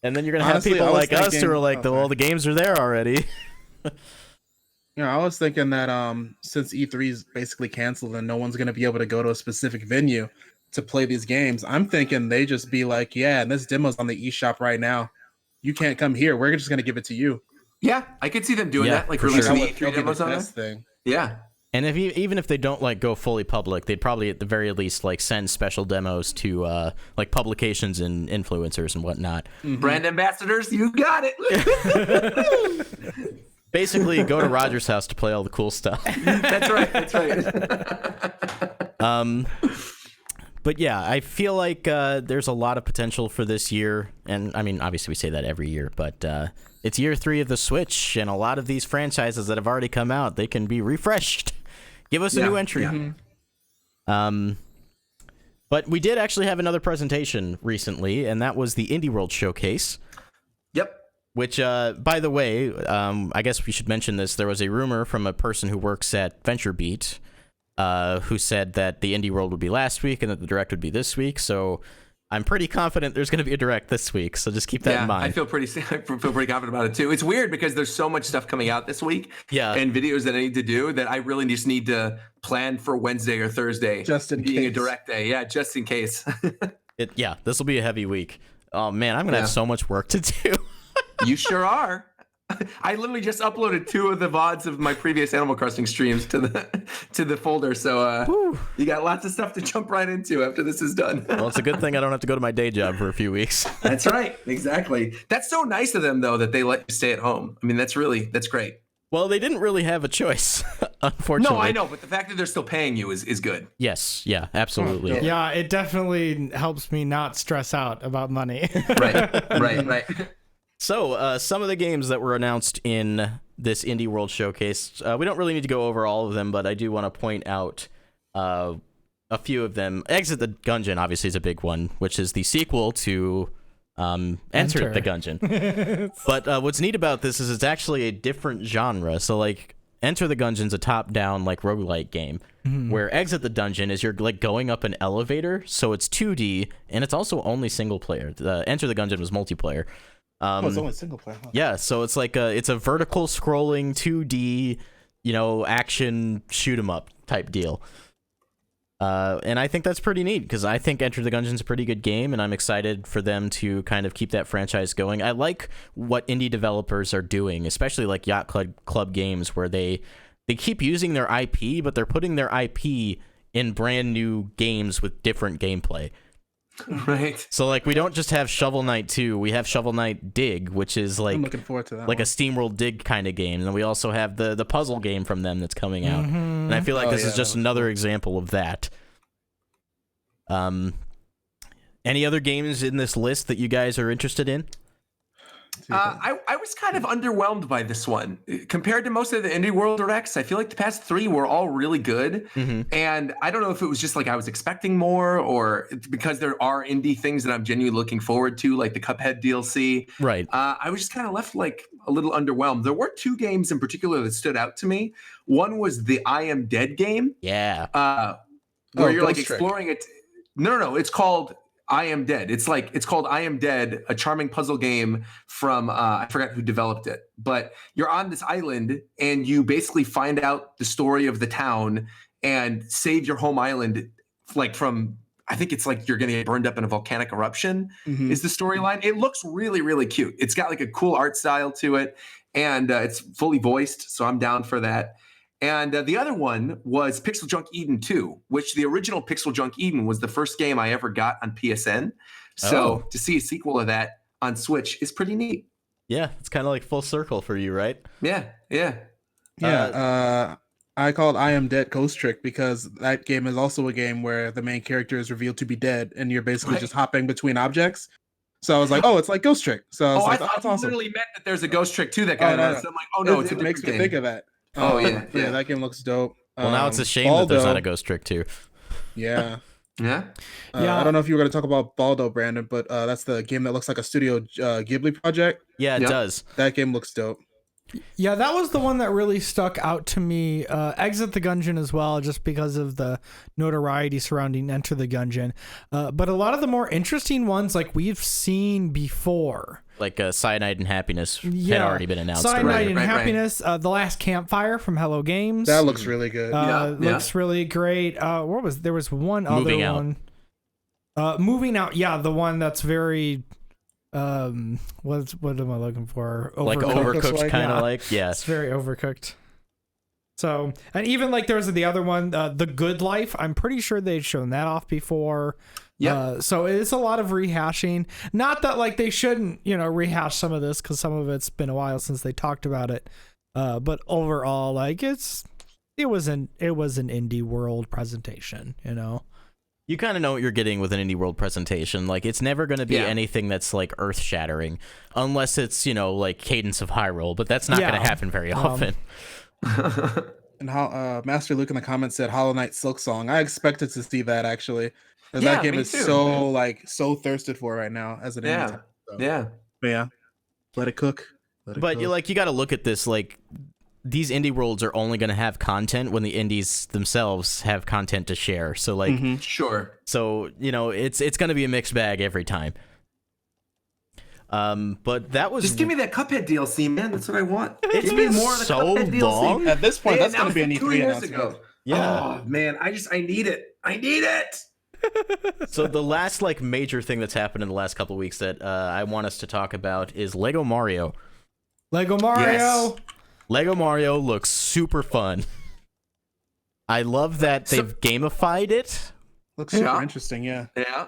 A: And then you're gonna
D: Honestly,
A: have people
D: I was
A: like us
D: thinking-
A: who are like, well, the games are there already.
D: Yeah, I was thinking that since E3 is basically canceled and no one's going to be able to go to a specific venue to play these games, I'm thinking they just be like, yeah, and this demo's on the eShop right now. You can't come here. We're just going to give it to you.
C: Yeah, I could see them doing
A: Yeah,
C: that, like
A: for
C: releasing
A: sure.
C: the E3 demos on there.
D: Thing.
C: Yeah.
A: And even if they don't like go fully public, they'd probably at the very least like send special demos to like publications and influencers and whatnot.
C: Brand ambassadors, you got it.
A: Basically, go to Roger's house to play all the cool stuff.
C: That's right. That's right.
A: But yeah, I feel like there's a lot of potential for this year, and I mean, obviously we say that every year, but it's year 3 of the Switch, and a lot of these franchises that have already come out, they can be refreshed. Give us a new entry. But we did actually have another presentation recently, and that was the Indie World Showcase.
C: Yep.
A: Which, by the way, I guess we should mention this. There was a rumor from a person who works at VentureBeat who said that the Indie World would be last week and that the Direct would be this week. So I'm pretty confident there's going to be a Direct this week. So just keep that in mind.
C: I feel pretty confident about it too. It's weird because there's so much stuff coming out this week and videos that I need to do that I really just need to plan for Wednesday or Thursday.
D: Just in
C: being
D: case.
C: a Direct day. Yeah, just in case.
A: This will be a heavy week. Oh, man, I'm going to have so much work to do.
C: You sure are. I literally just uploaded 2 of the VODs of my previous Animal Crossing streams to the folder. So you got lots of stuff to jump right into after this is done.
A: Well, it's a good thing I don't have to go to my day job for a few weeks.
C: That's right. Exactly. That's so nice of them, though, that they let you stay at home. I mean, that's great.
A: Well, they didn't really have a choice, unfortunately.
C: No, I know, but the fact that they're still paying you is good.
A: Yes, yeah, absolutely.
B: Yeah, it definitely helps me not stress out about money.
C: Right.
A: So, some of the games that were announced in this Indie World Showcase, we don't really need to go over all of them, but I do want to point out a few of them. Exit the Gungeon, obviously, is a big one, which is the sequel to Enter the Gungeon. But what's neat about this is it's actually a different genre. So, like, Enter the Gungeon's a top-down, like, roguelike game, where Exit the Dungeon is you're, like, going up an elevator, so it's 2D, and it's also only single-player. Enter the Gungeon was multiplayer.
D: It's only single player. Huh?
A: Yeah, so it's like it's a vertical scrolling 2D, action shoot 'em up type deal. And I think that's pretty neat because I think Enter the Gungeon's a pretty good game, and I'm excited for them to kind of keep that franchise going. I like what indie developers are doing, especially like Yacht Club Games, where they keep using their IP, but they're putting their IP in brand new games with different gameplay.
C: Right.
A: So, like, we don't just have Shovel Knight 2, we have Shovel Knight Dig, which is like
D: I'm looking forward to that
A: like
D: one.
A: a SteamWorld Dig kind of game. And then we also have the puzzle game from them that's coming out. And I feel like this is just another example of that. Any other games in this list that you guys are interested in?
C: I was kind of underwhelmed by this one compared to most of the Indie World Directs. I feel like the past 3 were all really good, and I don't know if it was just like I was expecting more, or because there are indie things that I'm genuinely looking forward to, like the Cuphead DLC.
A: Right.
C: I was just kind of left like a little underwhelmed. There were 2 games in particular that stood out to me. One was the I Am Dead game.
A: Yeah.
C: Where you're like
D: Ghost Trick.
C: exploring it. No. It's called I Am Dead. It's called I Am Dead, a charming puzzle game from I forgot who developed it, but you're on this island and you basically find out the story of the town and save your home island, like from, I think it's like you're gonna get burned up in a volcanic eruption is the storyline. It looks really, really cute. It's got like a cool art style to it, and it's fully voiced, so I'm down for that. And the other one was Pixel Junk Eden 2, which the original Pixel Junk Eden was the first game I ever got on PSN. So to see a sequel of that on Switch is pretty neat.
A: Yeah, it's kind of like full circle for you, right?
C: Yeah.
D: I called I Am Dead Ghost Trick because that game is also a game where the main character is revealed to be dead, and you're basically just hopping between objects. So I was like, oh, it's like Ghost Trick. So I was
C: I
D: like,
C: thought
D: that's
C: you
D: awesome.
C: literally meant that there's a Ghost Trick too that got announced. I'm like, oh no, it's a
D: it
C: different
D: makes me
C: game.
D: think of that.
C: Oh, yeah.
D: That game looks dope.
A: Well, now it's a shame that there's not a Ghost Trick too.
D: Yeah.
C: Yeah.
D: I don't know if you were going to talk about Baldo, Brandon, but that's the game that looks like a Studio Ghibli project.
A: Yeah, it does.
D: That game looks dope.
B: Yeah, that was the one that really stuck out to me. Exit the Gungeon as well, just because of the notoriety surrounding Enter the Gungeon. But a lot of the more interesting ones, like we've seen before.
A: Like Cyanide and Happiness had already been announced.
B: Cyanide and Happiness, The Last Campfire from Hello Games.
D: That looks really good.
B: Looks really great. There was one
A: Moving
B: other
A: Out.
B: one. Moving Out, yeah, the one that's very what am I looking for?
A: Like
B: Overcooked.
A: Overcooked, kind of like, yeah.
B: It's very overcooked. So, and even like there was the other one, The Good Life. I'm pretty sure they'd shown that off before.
C: Yeah.
B: So it's a lot of rehashing. Not that like they shouldn't, rehash some of this because some of it's been a while since they talked about it. But overall, like it was an indie world presentation,
A: You kind of know what you're getting with an Indie World presentation. Like, it's never going to be anything that's, like, earth-shattering. Unless it's, like, Cadence of Hyrule. But that's not going to happen very often.
D: And how Master Luke in the comments said Hollow Knight Silk Song. I expected to see that, actually. 'Cause
C: Yeah,
D: that game
C: me
D: is
C: too.
D: so thirsted for right now as an indie
C: Yeah,
D: title, so.
C: yeah.
D: But yeah, let it cook. Let it
A: But
D: cook.
A: you got to look at this like these indie worlds are only going to have content when the indies themselves have content to share. So like
C: Sure.
A: so it's going to be a mixed bag every time. But that was
C: Just give me that Cuphead DLC, man. That's what I want.
A: It's
C: Give me
A: been
C: more of the
A: so
C: Cuphead DLC.
A: long.
D: At this point,
C: They
D: that's going to be an
C: announced it 2
D: E3
C: years
D: announcement.
C: ago.
A: Yeah.
C: Oh man, I need it. I need it.
A: So the last like major thing that's happened in the last couple of weeks that I want us to talk about is Lego Mario.
B: Lego Mario.
C: Yes.
A: Lego Mario looks super fun. I love that they've gamified it.
D: Looks super
C: Yeah.
D: interesting, yeah.
C: Yeah.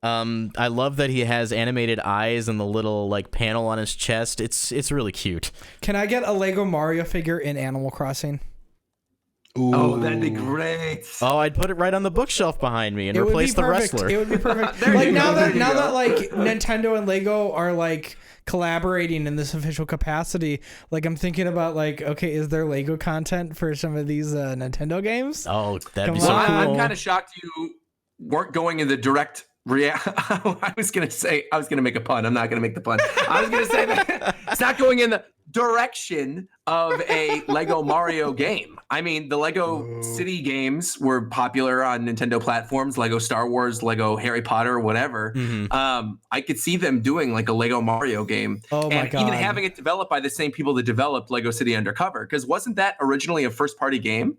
A: I love that he has animated eyes and the little like panel on his chest. It's really cute.
B: Can I get a Lego Mario figure in Animal Crossing?
D: Ooh.
C: Oh, that'd be great.
A: Oh, I'd put it right on the bookshelf behind me and
B: It would
A: replace
B: be
A: the
B: perfect.
A: wrestler.
B: It would be perfect.
C: There
B: Like
C: you
B: now
C: go, there
B: that
C: you go.
B: like Nintendo and Lego are like collaborating in this official capacity, like I'm thinking about like, okay, is there Lego content for some of these Nintendo games?
A: Oh, that'd be
B: Come
A: so
B: on.
A: cool.
C: I'm kind of shocked you weren't going in the direct I was gonna make a pun. I'm not gonna make the pun. I was gonna say that it's not going in the direction of a Lego Mario game. I mean, the Lego City games were popular on Nintendo platforms, Lego Star Wars, Lego Harry Potter, whatever. I could see them doing like a Lego Mario game.
B: Oh my
C: and
B: God.
C: even having it developed by the same people that developed Lego City Undercover. Because wasn't that originally a first-party game?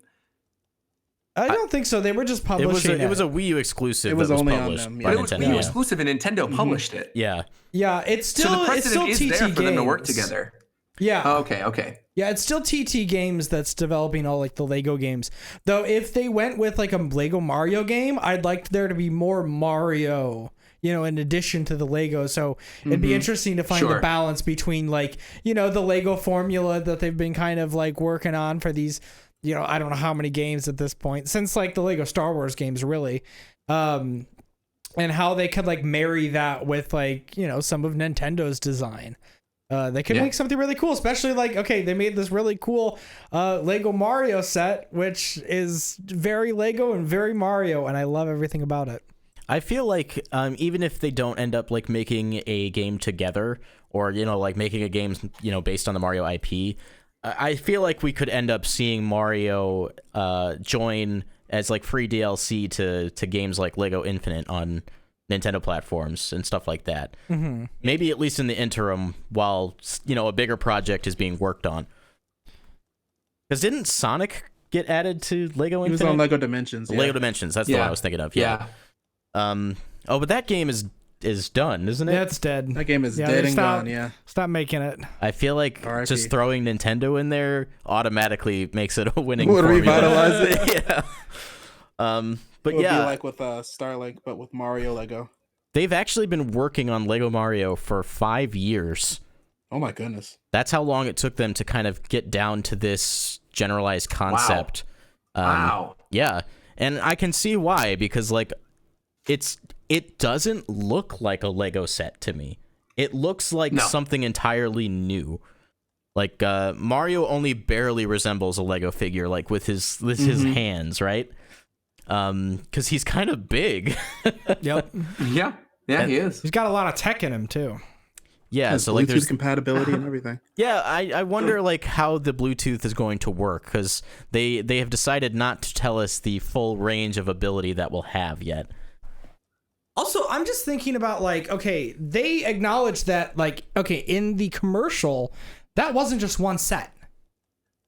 B: I don't think so. They were just publishing
A: It was a Wii U exclusive.
D: It was
A: that was
D: only on
A: published
D: them,
A: by
D: yeah.
C: But it was
A: Nintendo.
C: Wii U
A: Yeah.
C: exclusive, and Nintendo published it.
A: Yeah.
B: Yeah, it's
C: So
B: still
C: the
B: it's still
C: precedent is
B: TT
C: there for them to work
B: Games.
C: together.
B: Yeah.
C: Okay.
B: Yeah, it's still TT Games that's developing all like the Lego games. Though if they went with like a Lego Mario game, I'd like there to be more Mario, in addition to the Lego. So it'd be interesting to find the
C: Sure.
B: balance between like, the Lego formula that they've been kind of like working on for these, I don't know how many games at this point, since like the Lego Star Wars games really. And how they could like marry that with like, some of Nintendo's design. They could make something really cool, especially like, okay, they made this really cool Lego Mario set, which is very Lego and very Mario, and I love everything about it.
A: I feel like even if they don't end up like making a game together or like making a game based on the Mario IP, I feel like we could end up seeing Mario join as like free DLC to games like Lego Infinite on Nintendo platforms and stuff like that. Maybe at least in the interim while a bigger project is being worked on. Because didn't Sonic get added to Lego
D: He was
A: Infinite?
D: on Lego Dimensions. Yeah.
A: Lego Dimensions. That's the one I was thinking of. Yeah. But that game is done, isn't it?
B: Yeah, it's dead.
D: That game is
B: Yeah,
D: dead
B: they
D: and
B: stopped-
D: gone, yeah.
B: Stop making it.
A: I feel like
D: RIP.
A: just throwing Nintendo in there automatically makes it a winning
D: Would
A: formula.
D: revitalize it.
A: Yeah. But
D: It would
A: yeah,
D: be like with Starlink, but with Mario Lego.
A: they've actually been working on Lego Mario for 5 years.
D: Oh my goodness.
A: That's how long it took them to kind of get down to this generalized concept.
C: Wow.
A: Yeah, and I can see why, because like it doesn't look like a Lego set to me. It looks like something entirely new. Like Mario only barely resembles a Lego figure, like with his hands, right? Because he's kind of big.
B: Yep.
C: Yeah, he is.
B: He's got a lot of tech in him too.
A: Yeah,
D: Has
A: so like
D: Bluetooth
A: there's
D: compatibility and everything.
A: yeah, I wonder like how the Bluetooth is going to work, because they have decided not to tell us the full range of ability that we'll have yet.
B: Also, I'm just thinking about like, okay, they acknowledged that like, okay, in the commercial, that wasn't just one set.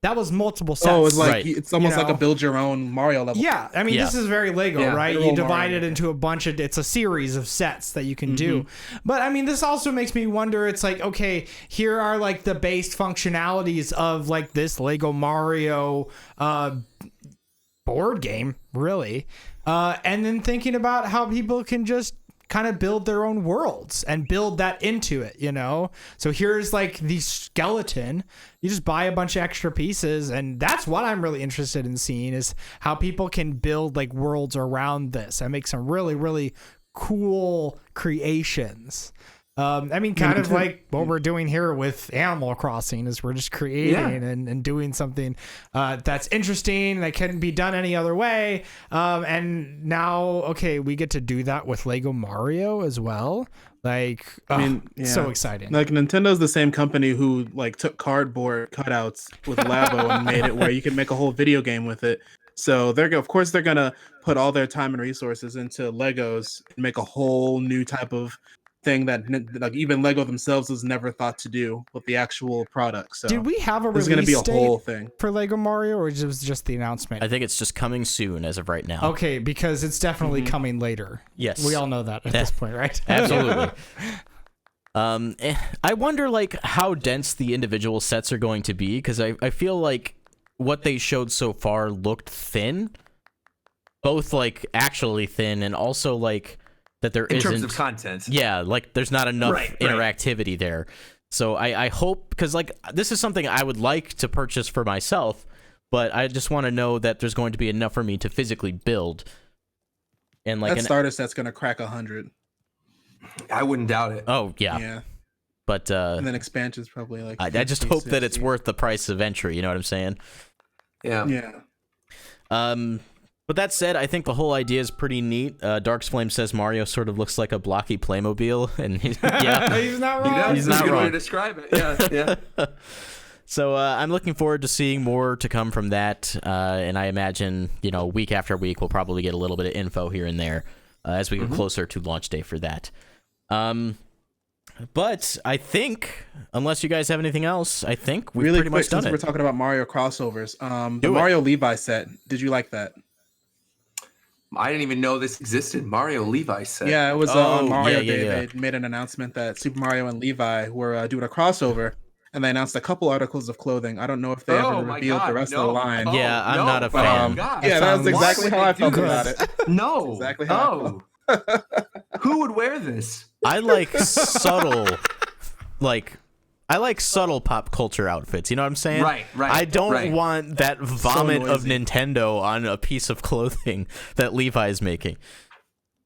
B: That was multiple sets.
D: Oh, it's like
A: Right.
D: it's almost like
B: know.
D: a build your own Mario level.
B: Yeah, I mean,
A: Yeah.
B: this is very Lego,
C: Yeah.
B: right?
D: Literal
B: You divide
D: Mario.
B: it into a bunch of, it's a series of sets that you can do. But I mean, this also makes me wonder, it's like, okay, here are like the base functionalities of like this Lego Mario board game, really. And then thinking about how people can just kind of build their own worlds and build that into it, So here's like the skeleton. You just buy a bunch of extra pieces, and that's what I'm really interested in seeing, is how people can build like worlds around this and make some really, really cool creations. I mean, kind of like what we're doing here with Animal Crossing is we're just creating and doing something that's interesting that couldn't be done any other way. And now, okay, we get to do that with Lego Mario as well. Like, so exciting.
D: Like Nintendo's the same company who like took cardboard cutouts with Labo and made it where you can make a whole video game with it. So of course they're gonna put all their time and resources into Legos and make a whole new type of thing that like even Lego themselves was never thought to do with the actual product. So
B: did we have a release
D: going to be a
B: date
D: whole thing
B: for Lego Mario, or was it just the announcement?
A: I think it's just coming soon as of right now.
B: Okay, because it's definitely coming later.
A: Yes,
B: we all know that at this point, right?
A: Absolutely. I wonder like how dense the individual sets are going to be, because I feel like what they showed so far looked thin, both like actually thin and also like that there isn't,
C: in terms of content.
A: Yeah, like there's not enough interactivity there. So I hope, because like this is something I would like to purchase for myself, but I just want to know that there's going to be enough for me to physically build. And like
D: that starter set's gonna crack 100.
C: I wouldn't doubt it.
A: Oh yeah. But
D: and then expansion's probably like
A: I just hope
D: 60.
A: that it's worth the price of entry, you know what I'm saying?
C: Yeah.
A: But that said, I think the whole idea is pretty neat. Darksflame says Mario sort of looks like a blocky Playmobil, and he's
B: not wrong.
A: He's not
C: a good
A: wrong.
C: way to describe it. Yeah.
A: So I'm looking forward to seeing more to come from that, and I imagine week after week we'll probably get a little bit of info here and there as we get closer to launch day for that. But I think, unless you guys have anything else, I think we've
D: really
A: pretty much done
D: since
A: it.
D: We're talking about Mario crossovers. The Mario Levi set. Did you like that?
C: I didn't even know this existed. Mario Levi set.
D: Yeah, it was on Mario Day. They made an announcement that Super Mario and Levi were doing a crossover, and they announced a couple articles of clothing. I don't know if they ever revealed the rest of the line.
A: Yeah, I'm not a fan.
D: Yeah, that was exactly how I felt about it.
C: No.
D: Exactly how I felt.
C: Who would wear this?
A: I like subtle, I like subtle pop culture outfits. You know what I'm saying?
C: Right.
A: I don't want that vomit of Nintendo on a piece of clothing that Levi is making.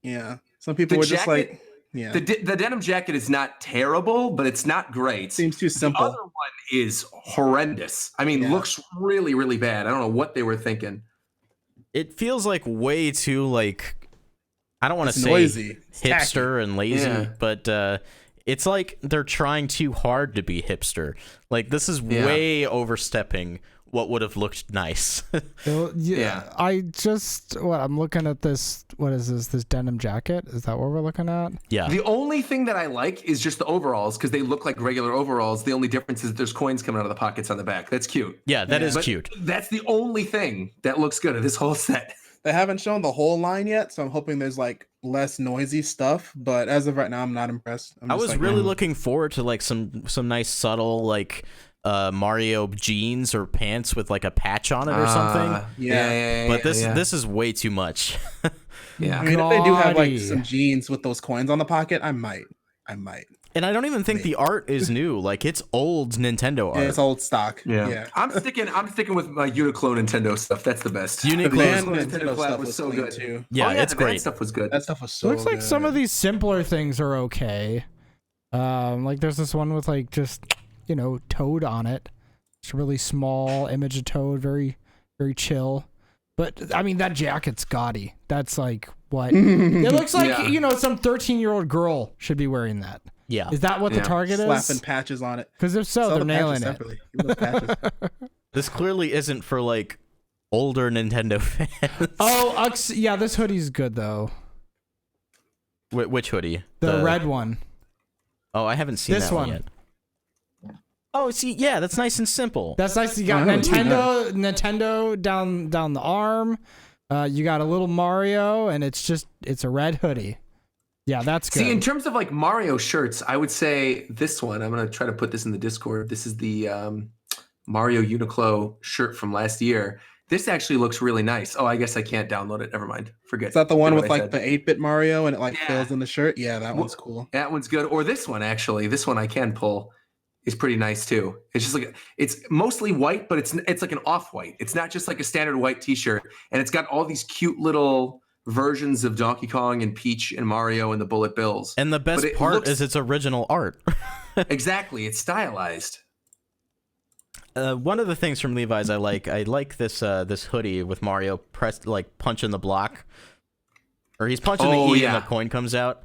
D: Yeah. Some people were just like, yeah.
C: The denim jacket is not terrible, but it's not great.
D: Seems too simple.
C: The other one is horrendous. I mean, looks really, really bad. I don't know what they were thinking.
A: It feels like way too I don't want to say
D: noisy.
A: hipster and lazy, but it's like they're trying too hard to be hipster. Like this is way overstepping what would have looked nice.
B: I'm looking at this. What is this? This denim jacket? Is that what we're looking at?
A: Yeah.
C: The only thing that I like is just the overalls, because they look like regular overalls. The only difference is there's coins coming out of the pockets on the back. That's cute.
A: Yeah, that is cute.
C: That's the only thing that looks good at this whole set.
D: They haven't shown the whole line yet, so I'm hoping there's like less noisy stuff. But as of right now, I'm not impressed.
A: I was really looking forward to like some nice subtle like Mario jeans or pants with like a patch on it or something. But this is way too much.
C: Yeah.
D: I mean, if they do have like some jeans with those coins on the pocket, I might.
A: And I don't even think the art is new. Like it's old Nintendo art.
D: Yeah, it's old stock. Yeah.
C: I'm sticking with my Uniqlo Nintendo stuff. That's the best.
A: Uniqlo
C: Nintendo collab was so good
D: too.
A: Yeah, it's great.
C: That stuff was good.
D: That stuff was so
B: Looks like
D: good.
B: some of these simpler things are okay. Like there's this one with like just Toad on it. It's a really small image of Toad, very very chill. But I mean that jacket's gaudy. That's like what it looks like. Some 13-year-old girl should be wearing that.
A: Yeah.
B: Is that what the target is?
D: Slapping patches on it.
B: Because if so, they're nailing it.
A: This clearly isn't for like older Nintendo fans.
B: Oh, yeah, this hoodie's good though.
A: Which hoodie?
B: The red one.
A: Oh, I haven't seen
B: this
A: that one yet. Oh, see, yeah, that's nice and simple.
B: That's nice. You got Nintendo down the arm. You got a little Mario, and it's a red hoodie. Yeah, that's good.
C: See, in terms of like Mario shirts, I would say this one. I'm gonna try to put this in the Discord. This is the Mario Uniqlo shirt from last year. This actually looks really nice. Oh, I guess I can't download it. Never mind. Forget.
D: Is that the one with like the 8-bit Mario and it like fills in the shirt? Yeah, that one's cool.
C: That one's good. Or this one actually. This one I can pull. Is pretty nice too. It's just like it's mostly white, but it's like an off-white. It's not just like a standard white T-shirt, and it's got all these cute little versions of Donkey Kong and Peach and Mario and the Bullet Bills.
A: And the best part is its original art.
C: Exactly, it's stylized.
A: One of the things from Levi's I like this this hoodie with Mario punching the block, or he's punching the E and the coin comes out.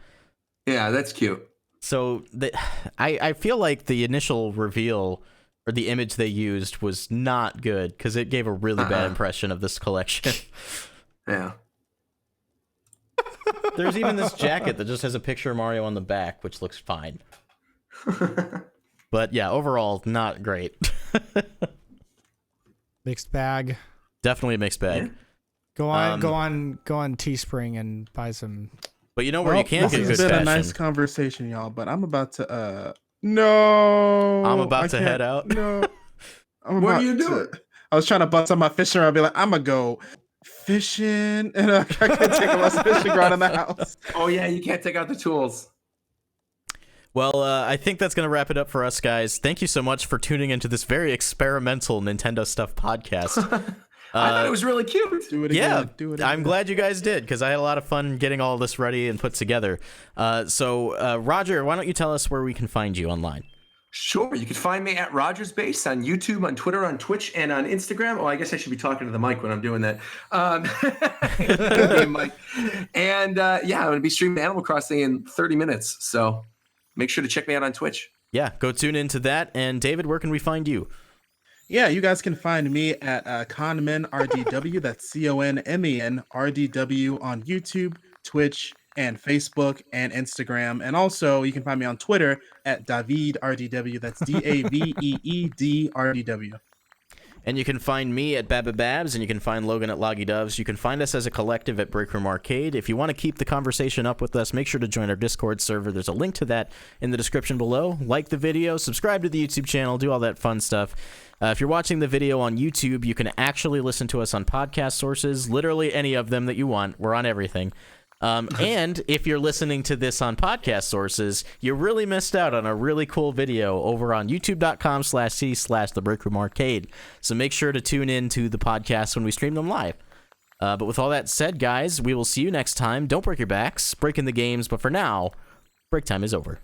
C: Yeah, that's cute.
A: So I feel like the initial reveal or the image they used was not good because it gave a really bad impression of this collection.
C: Yeah.
A: There's even this jacket that just has a picture of Mario on the back, which looks fine. But yeah, overall, not great.
B: Mixed bag.
A: Definitely a mixed bag.
B: Yeah. Go on Teespring and buy some.
A: But you know where you can get good fashion.
D: This has been a nice conversation, y'all. But I'm about to no.
A: I'm about to head out.
D: No.
C: What are you doing?
D: I was trying to bust on my fishing rod. I'll be like, I'm gonna go fishing, and I can't take a less fishing rod in the house.
C: Oh yeah, you can't take out the tools.
A: Well, I think that's going to wrap it up for us, guys. Thank you so much for tuning into this very experimental Nintendo Stuff podcast.
C: I thought it was really cute.
D: Do it again.
A: Yeah,
D: do it again.
A: I'm glad you guys did, because I had a lot of fun getting all this ready and put together. So, Roger, why don't you tell us where we can find you online?
C: Sure. You can find me at RogersBase on YouTube, on Twitter, on Twitch, and on Instagram. Oh, I guess I should be talking to the mic when I'm doing that. Mic. And I'm going to be streaming Animal Crossing in 30 minutes. So make sure to check me out on Twitch.
A: Yeah, go tune into that. And David, where can we find you?
D: Yeah, you guys can find me at ConMenRDW. That's ConMenRDW on YouTube, Twitch, and Facebook and Instagram. And also you can find me on Twitter at DaveedRDW. That's DaveeedRDW.
A: And you can find me at Babababs, and you can find Logan at Loggy Doves. You can find us as a collective at Break Room Arcade. If you want to keep the conversation up with us, make sure to join our Discord server. There's a link to that in the description below. Like the video, subscribe to the YouTube channel, do all that fun stuff. If you're watching the video on YouTube, you can actually listen to us on podcast sources, literally any of them that you want. We're on everything. And if you're listening to this on podcast sources, you really missed out on a really cool video over on youtube.com/c/The Break Room Arcade. So make sure to tune in to the podcast when we stream them live. But with all that said, guys, we will see you next time. Don't break your backs, breaking the games, but for now, break time is over.